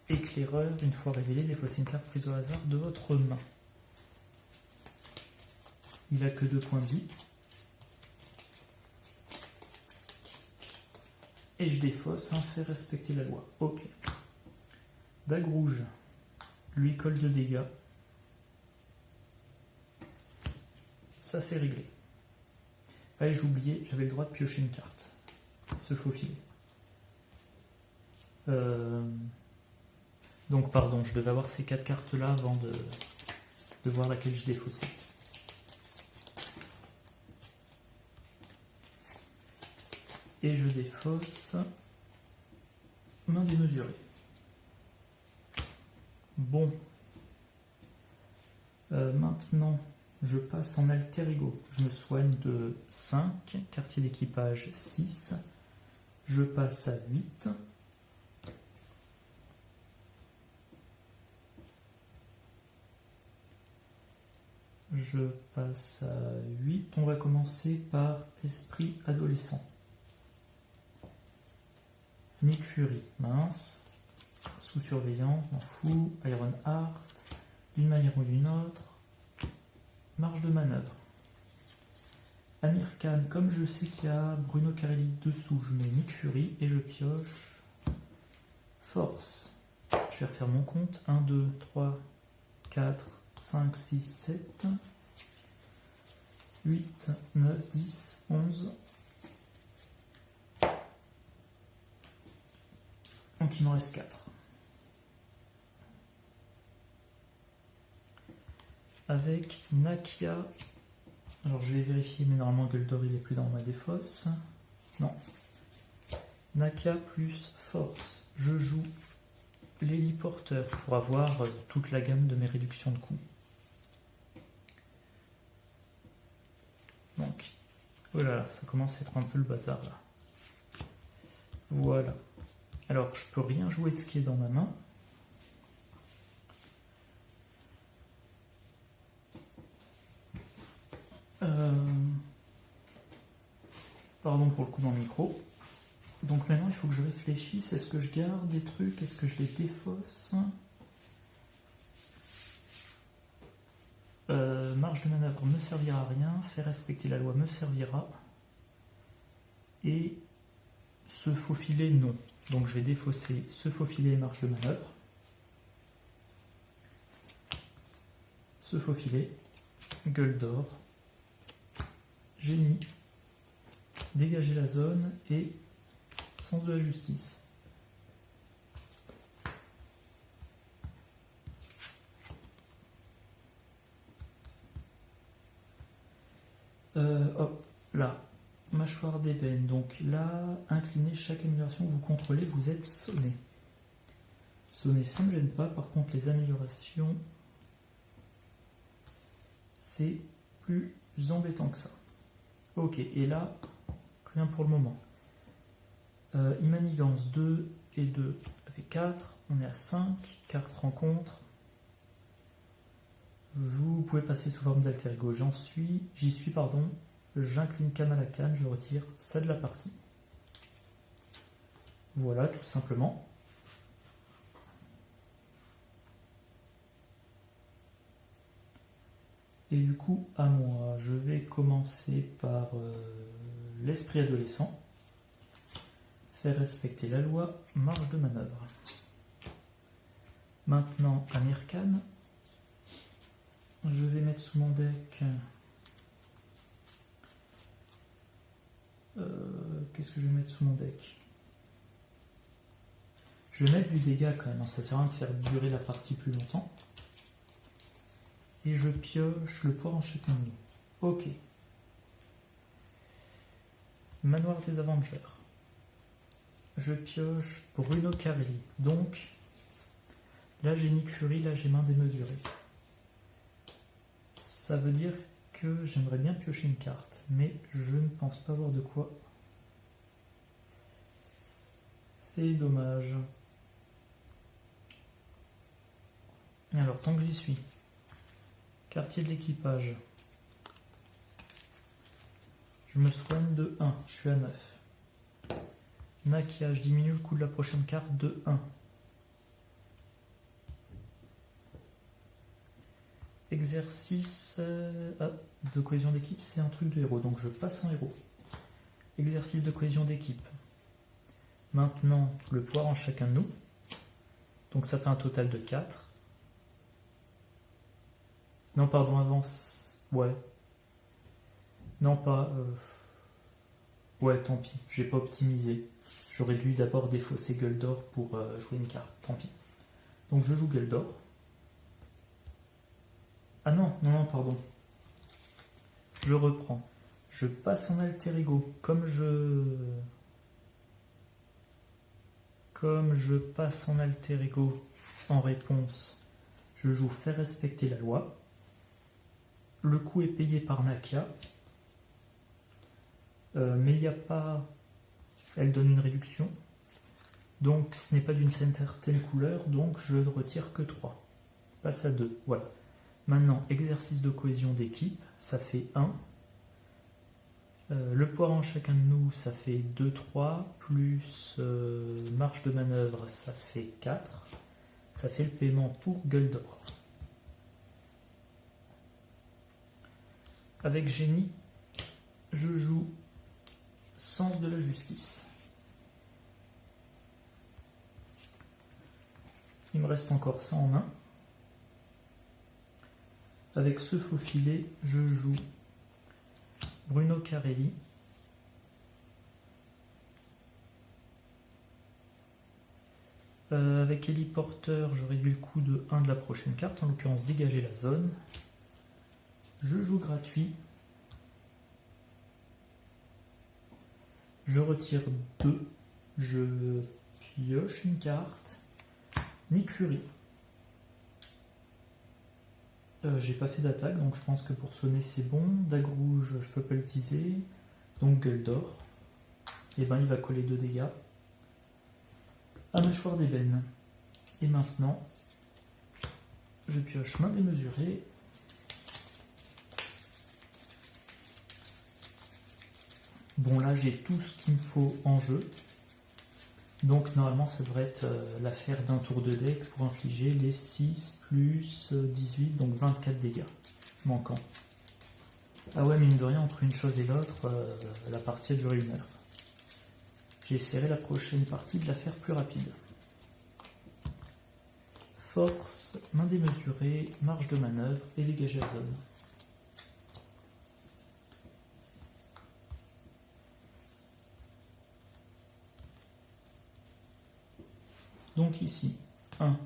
Éclaireur, une fois révélé, défaussez une carte prise au hasard de votre main. Il n'a que 2 points de vie. Et je défausse, fait respecter la loi. Ok. Dague rouge, lui colle 2 dégâts. Ça c'est réglé. Allez, j'ai oublié, j'avais le droit de piocher une carte. Se faufiler. Donc pardon, je devais avoir ces 4 cartes là avant de voir laquelle je défaussais. Et je défausse main démesurée. Bon. Maintenant, je passe en alter ego. Je me soigne de 5, quartier d'équipage 6. Je passe à 8. Je passe à 8. On va commencer par esprit adolescent. Nick Fury, mince. Sous surveillance, m'en fous. Iron Heart, d'une manière ou d'une autre. Marge de manœuvre. Amir Khan, comme je sais qu'il y a Bruno Carelli dessous, je mets Nick Fury et je pioche Force. Je vais refaire mon compte. 1, 2, 3, 4, 5, 6, 7, 8, 9, 10, 11. Donc il m'en reste 4. Avec Nakia. Alors je vais vérifier, mais normalement Guldor il est plus dans ma défausse. Non. Nakia plus Force. Je joue l'héliporteur pour avoir toute la gamme de mes réductions de coûts. Donc Voilà, ça commence à être un peu le bazar là. Voilà. Alors, je peux rien jouer de ce qui est dans ma main. Pardon pour le coup dans le micro. Donc maintenant, il faut que je réfléchisse. Est-ce que je garde des trucs? Est-ce que je les défausse? Marge de manœuvre ne servira à rien. Faire respecter la loi me servira. Et se faufiler, non. Donc je vais défausser se faufiler et marge de manœuvre. Se faufiler, gueule d'or, génie, dégager la zone et sens de la justice. Hop, là, mâchoire d'ébène. Donc là, inclinez chaque amélioration que vous contrôlez, vous êtes sonné. Sonné, ça ne me gêne pas. Par contre, les améliorations, c'est plus embêtant que ça. Ok, et là, rien pour le moment. Immanigance 2 et 2, ça fait 4. On est à 5. Carte rencontre. Vous pouvez passer sous forme d'alter ego. J'y suis, pardon. J'incline Kamala Khan, je retire ça de la partie. Voilà, tout simplement. Et du coup, à moi, je vais commencer par l'esprit adolescent. Faire respecter la loi, marge de manœuvre. Maintenant, Amir Khan. Je vais mettre sous mon deck. Qu'est-ce que je vais mettre sous mon deck? Je vais mettre du dégât quand même, ça sert à rien de faire durer la partie plus longtemps. Et je pioche le poids en chacun de nous. Ok. Manoir des Avengers. Je pioche Bruno Carelli. Donc, là j'ai Nick Fury, là j'ai main démesurée. Ça veut dire que j'aimerais bien piocher une carte, mais je ne pense pas avoir de quoi. C'est dommage. Alors, tant que j'y suis. Quartier de l'équipage. Je me soigne de 1, je suis à 9. Nakia, je diminue le coût de la prochaine carte de 1. Exercice de cohésion d'équipe, c'est un truc de héros, donc je passe en héros. Exercice de cohésion d'équipe. Maintenant, le poids en chacun de nous. Donc ça fait un total de 4. Non, pardon, avance. Ouais. Non, pas... Ouais, tant pis, j'ai pas optimisé. J'aurais dû d'abord défausser Gueule d'Or pour jouer une carte, tant pis. Donc je joue Gueule d'Or. Ah non, pardon. Je reprends. Je passe en alter ego. Comme je passe en alter ego en réponse, je joue faire respecter la loi. Le coût est payé par Nakia. Mais il n'y a pas... Elle donne une réduction. Donc ce n'est pas d'une certaine couleur, donc je ne retire que 3. Passe à 2, voilà. Maintenant, exercice de cohésion d'équipe, ça fait 1. Le poids en chacun de nous, ça fait 2, 3, plus marge de manœuvre, ça fait 4. Ça fait le paiement pour Gueule d'Or. Avec génie, je joue sens de la justice. Il me reste encore ça en main. Avec ce faufilet, je joue Bruno Carelli. Avec héliporteur, je réduis le coût de 1 de la prochaine carte, en l'occurrence dégager la zone. Je joue gratuit. Je retire 2. Je pioche une carte. Nick Fury. J'ai pas fait d'attaque, donc je pense que pour sonner c'est bon. Dague rouge, je peux pas l'utiliser. Donc gueule d'or. Et ben il va coller 2 dégâts à mâchoire d'ébène. Et maintenant, je pioche main démesurée. Bon là j'ai tout ce qu'il me faut en jeu. Donc normalement ça devrait être l'affaire d'un tour de deck pour infliger les 6 plus 18, donc 24 dégâts manquants. Ah ouais, mine de rien, entre une chose et l'autre, la partie a duré 1 heure. J'essaierai la prochaine partie de la faire plus rapide. Force, main démesurée, marge de manœuvre et dégager la zone. Donc ici, 1.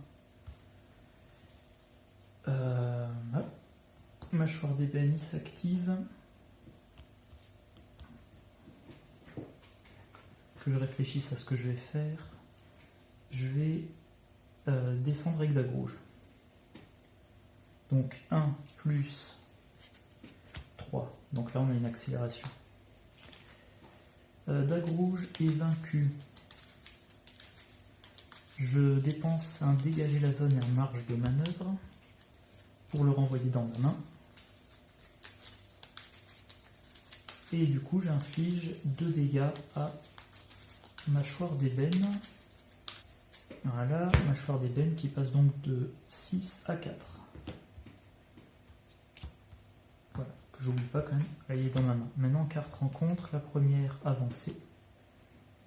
Mâchoire d'ébène s'active. Que je réfléchisse à ce que je vais faire. Je vais défendre avec dague rouge. Donc 1 plus 3. Donc là on a une accélération. Dague rouge est vaincu. Je dépense un dégager la zone et un marge de manœuvre pour le renvoyer dans ma main. Et du coup j'inflige 2 dégâts à mâchoire d'ébène. Voilà, mâchoire d'ébène qui passe donc de 6 à 4. Voilà, que j'oublie pas quand même, elle est dans ma main. Maintenant, carte rencontre, la première avancée.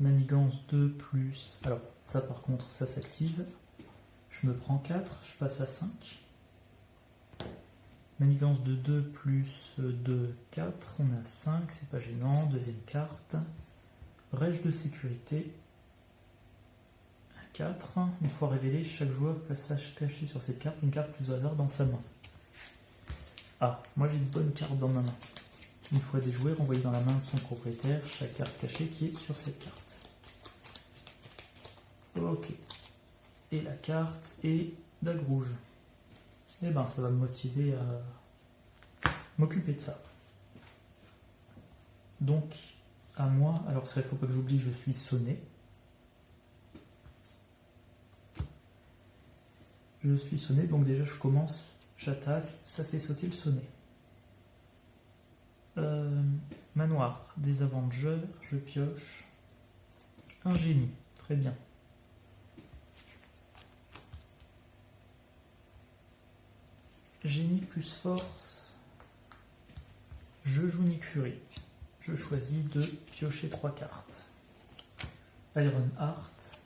Manigance 2 plus... Alors, ça par contre, ça s'active. Je me prends 4, je passe à 5. Manigance de 2 plus 2, 4. On a 5, c'est pas gênant. Deuxième carte. Règle de sécurité. 4. Une fois révélé, chaque joueur place caché sur cette carte une carte plus au hasard dans sa main. Ah, moi j'ai une bonne carte dans ma main. Une fois déjouée, renvoyée dans la main de son propriétaire chaque carte cachée qui est sur cette carte. Ok. Et la carte est dague rouge. Eh ben, ça va me motiver à m'occuper de ça. Donc, à moi, alors ça, il ne faut pas que j'oublie, je suis sonné. Je suis sonné, donc déjà je commence, j'attaque, ça fait sauter le sonnet. Manoir des Avengers, je pioche. Un génie, très bien. Génie plus force. Je joue Nick Fury. Je choisis de piocher 3 cartes. Iron Heart.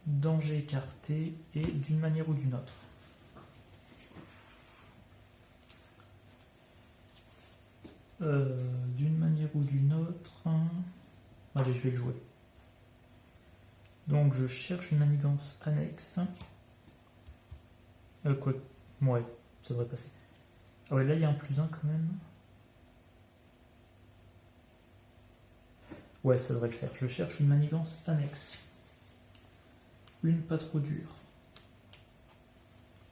Danger écarté et d'une manière ou d'une autre. D'une manière ou d'une autre. Allez, je vais le jouer. Donc je cherche une manigance annexe. Quoi? Ouais, ça devrait passer. Ah ouais, là il y a un +1 quand même. Ouais, ça devrait le faire. Je cherche une manigance annexe. Une pas trop dure.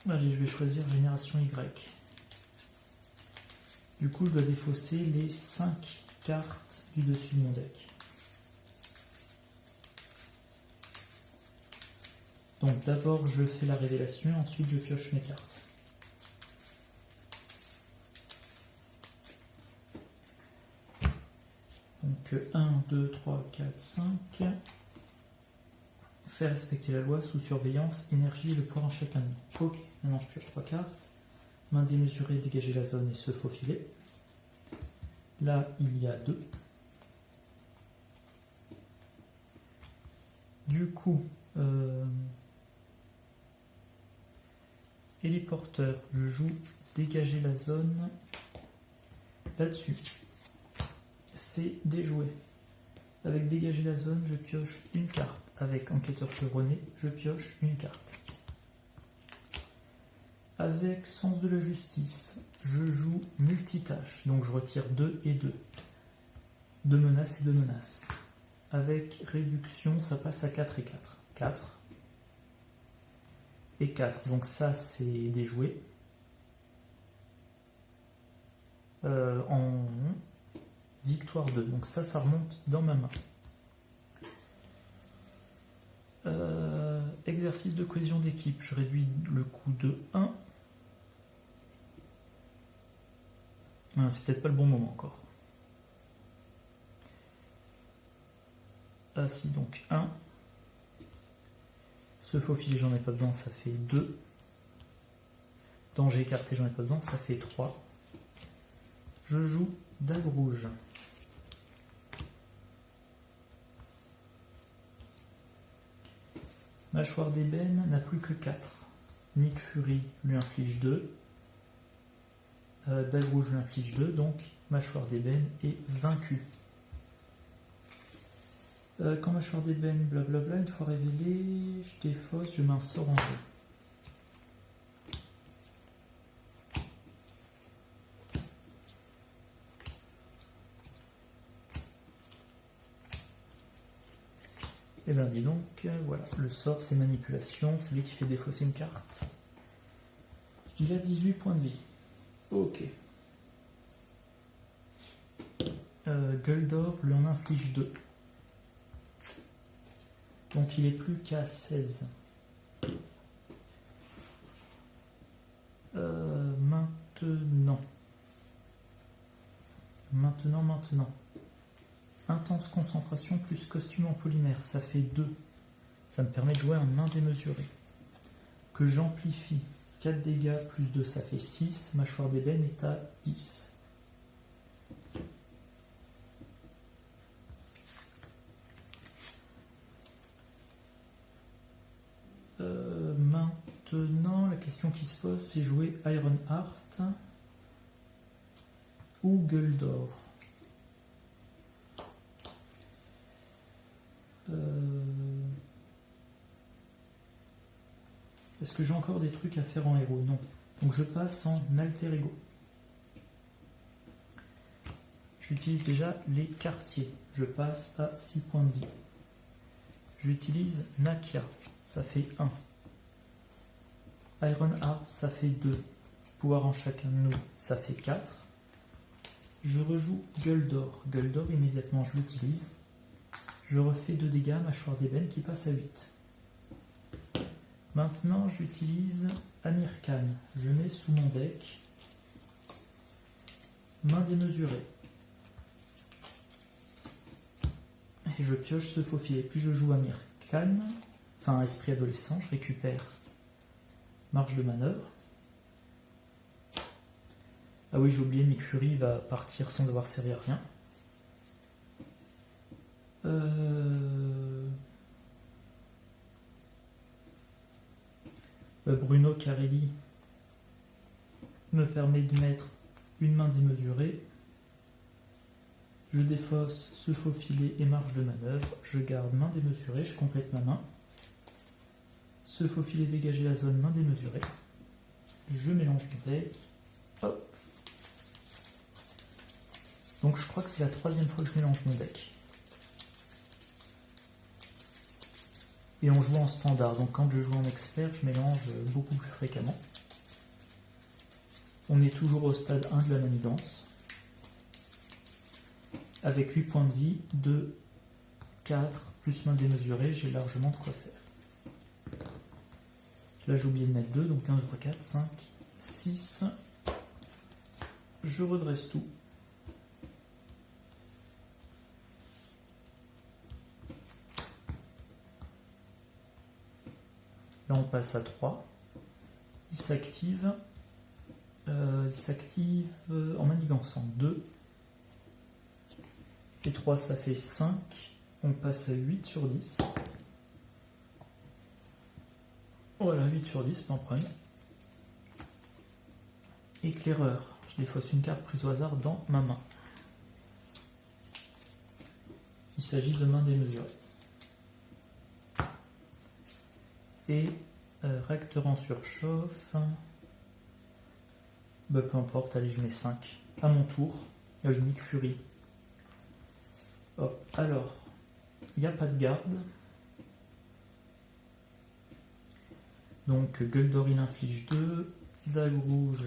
Allez, je vais choisir génération Y. Du coup, je dois défausser les 5 cartes du dessus de mon deck. Donc d'abord, je fais la révélation, ensuite je pioche mes cartes. Donc 1, 2, 3, 4, 5. Faire respecter la loi sous surveillance, énergie et le pouvoir en chacun de nous. Ok, maintenant je pioche 3 cartes. Main démesurée, dégager la zone et se faufiler. Là, il y a 2. Du coup, héliporteur, je joue dégager la zone. Là-dessus, c'est déjoué. Avec dégager la zone, je pioche une carte. Avec enquêteur chevronné, je pioche une carte. Avec sens de la justice, je joue multitâche, donc je retire 2 et 2. 2 menaces et 2 menaces. Avec réduction, ça passe à 4 et 4. 4 et 4, donc ça c'est déjoué. victoire 2. Donc ça remonte dans ma main. Exercice de cohésion d'équipe. Je réduis le coût de 1. Ah, c'est peut-être pas le bon moment encore. Ah si, donc 1. Se faufiler, j'en ai pas besoin, ça fait 2. Danger écarté, j'en ai pas besoin, ça fait 3. Je joue dague rouge. Mâchoire d'ébène n'a plus que 4. Nick Fury lui inflige 2. Dague rouge lui inflige 2, donc mâchoire d'ébène est vaincu. Quand mâchoire d'ébène, blablabla, une fois révélé, je défausse, je mets un sort en jeu. Et bien dis donc, voilà, le sort c'est manipulation, celui qui fait défausser une carte. Il a 18 points de vie. Ok. Gueldor lui en inflige 2. Donc il est plus qu'à 16. Maintenant. Intense concentration plus costume en polymère, ça fait 2. Ça me permet de jouer en main démesurée. Que j'amplifie. 4 dégâts plus 2, ça fait 6. Mâchoire d'ébène est à 10. Maintenant, la question qui se pose, c'est jouer Ironheart ou Gueldor. Est-ce que j'ai encore des trucs à faire en héros? Non. Donc je passe en alter ego. J'utilise déjà les quartiers. Je passe à 6 points de vie. J'utilise Nakia. Ça fait 1. Ironheart, ça fait 2. Pouvoir en chacun de nous, ça fait 4. Je rejoue Gueldor. Gueldor, immédiatement, je l'utilise. Je refais 2 dégâts, mâchoire d'ébène qui passe à 8. Maintenant, j'utilise Amir Khan. Je mets sous mon deck main démesurée. Et je pioche ce faufilet. Puis je joue Amir Khan, enfin esprit adolescent. Je récupère marge de manœuvre. Ah oui, j'ai oublié, Nick Fury va partir sans devoir servi à rien. Bruno Carelli me permet de mettre une main démesurée. Je défausse ce faux filet et marge de manœuvre. Je garde main démesurée, je complète ma main. Ce faux filet dégager la zone, main démesurée. Je mélange mon deck. Hop. Donc je crois que c'est la 3e fois que je mélange mon deck. Et on joue en standard, donc quand je joue en expert, je mélange beaucoup plus fréquemment. On est toujours au stade 1 de la manigance. Avec 8 points de vie, 2, 4, plus main démesurée, j'ai largement de quoi faire. Là j'ai oublié de mettre 2, donc 1, 2, 3, 4, 5, 6. Je redresse tout. Là on passe à 3. Il s'active en manigançant 2. Et 3 ça fait 5. On passe à 8 sur 10. Voilà, 8 sur 10, pas en prendre. Éclaireur. Je défausse une carte prise au hasard dans ma main. Il s'agit de main démesurée. Et réacteur en surchauffe. Bah, peu importe, allez, je mets 5. À mon tour. Nick Fury. Hop, alors, il n'y a pas de garde. Donc, Gueldor, il inflige 2. Dague rouge,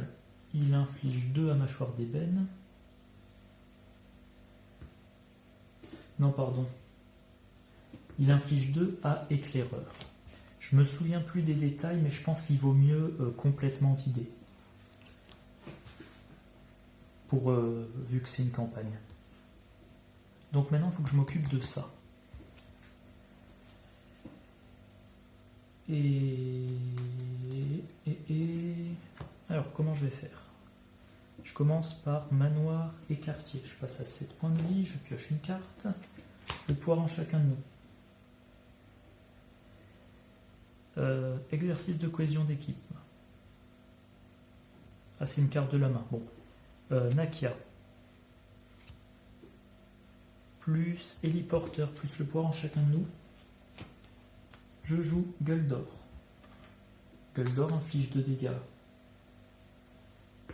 il inflige 2 à mâchoire d'ébène. Non, pardon. Il inflige 2 à éclaireur. Je me souviens plus des détails, mais je pense qu'il vaut mieux complètement vider. Vu que c'est une campagne. Donc maintenant, il faut que je m'occupe de ça. Alors, comment je vais faire? Je commence par manoir et quartier. Je passe à 7 points de vie, je pioche une carte. Le pouvoir en chacun de nous. Exercice de cohésion d'équipe. Ah, c'est une carte de la main. Bon. Nakia. Plus héliporteur, plus le pouvoir en chacun de nous. Je joue Gueule d'or. Gueule d'or inflige 2 dégâts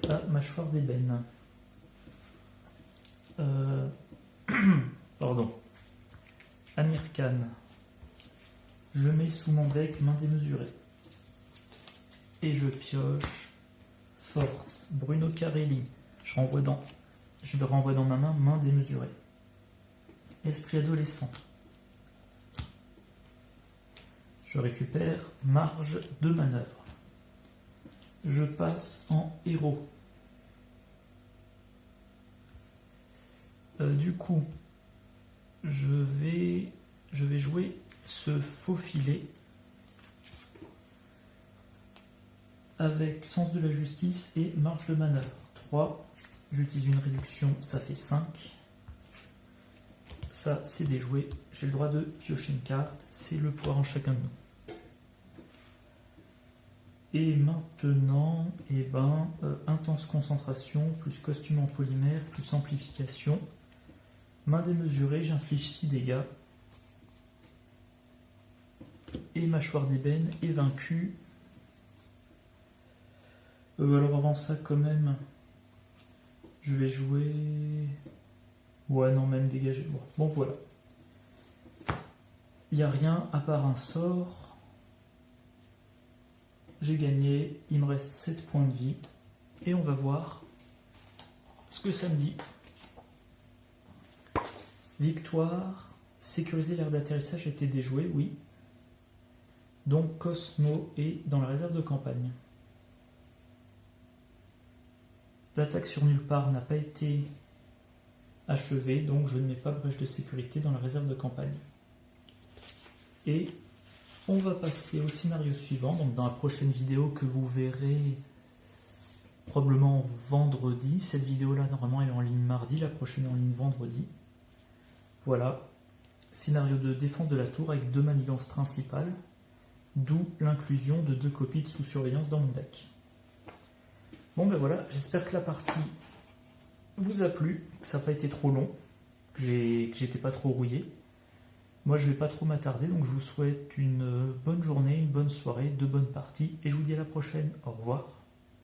à mâchoire d'ébène. Pardon. Amir Khan. Je mets sous mon deck main démesurée. Et je pioche force. Bruno Carelli. Je le renvoie dans ma main démesurée. Esprit adolescent. Je récupère marge de manœuvre. Je passe en héros. Du coup, je vais jouer ce faux filet avec sens de la justice et marge de manœuvre. 3, j'utilise une réduction, ça fait 5. Ça, c'est déjoué. J'ai le droit de piocher une carte. C'est le pouvoir en chacun de nous. Et maintenant, intense concentration, plus costume en polymère, plus amplification. Main démesurée, j'inflige 6 dégâts. Et mâchoire d'ébène est vaincue. Alors avant ça, quand même, je vais jouer... Ouais, non, même dégager. Bon, voilà. Il n'y a rien à part un sort. J'ai gagné. Il me reste 7 points de vie. Et on va voir ce que ça me dit. Victoire. Sécuriser l'aire d'atterrissage a été déjoué, oui. Donc Cosmo est dans la réserve de campagne. L'attaque sur nulle part n'a pas été achevée, donc je ne mets pas brèche de sécurité dans la réserve de campagne. Et on va passer au scénario suivant, donc dans la prochaine vidéo que vous verrez probablement vendredi. Cette vidéo-là, normalement, elle est en ligne mardi, la prochaine est en ligne vendredi. Voilà, scénario de défense de la tour avec 2 manigances principales, d'où l'inclusion de 2 copies de sous-surveillance dans mon deck. Bon ben voilà, j'espère que la partie vous a plu, que ça n'a pas été trop long, que j'étais pas trop rouillé. Moi je vais pas trop m'attarder, donc je vous souhaite une bonne journée, une bonne soirée, 2 bonnes parties, et je vous dis à la prochaine. Au revoir.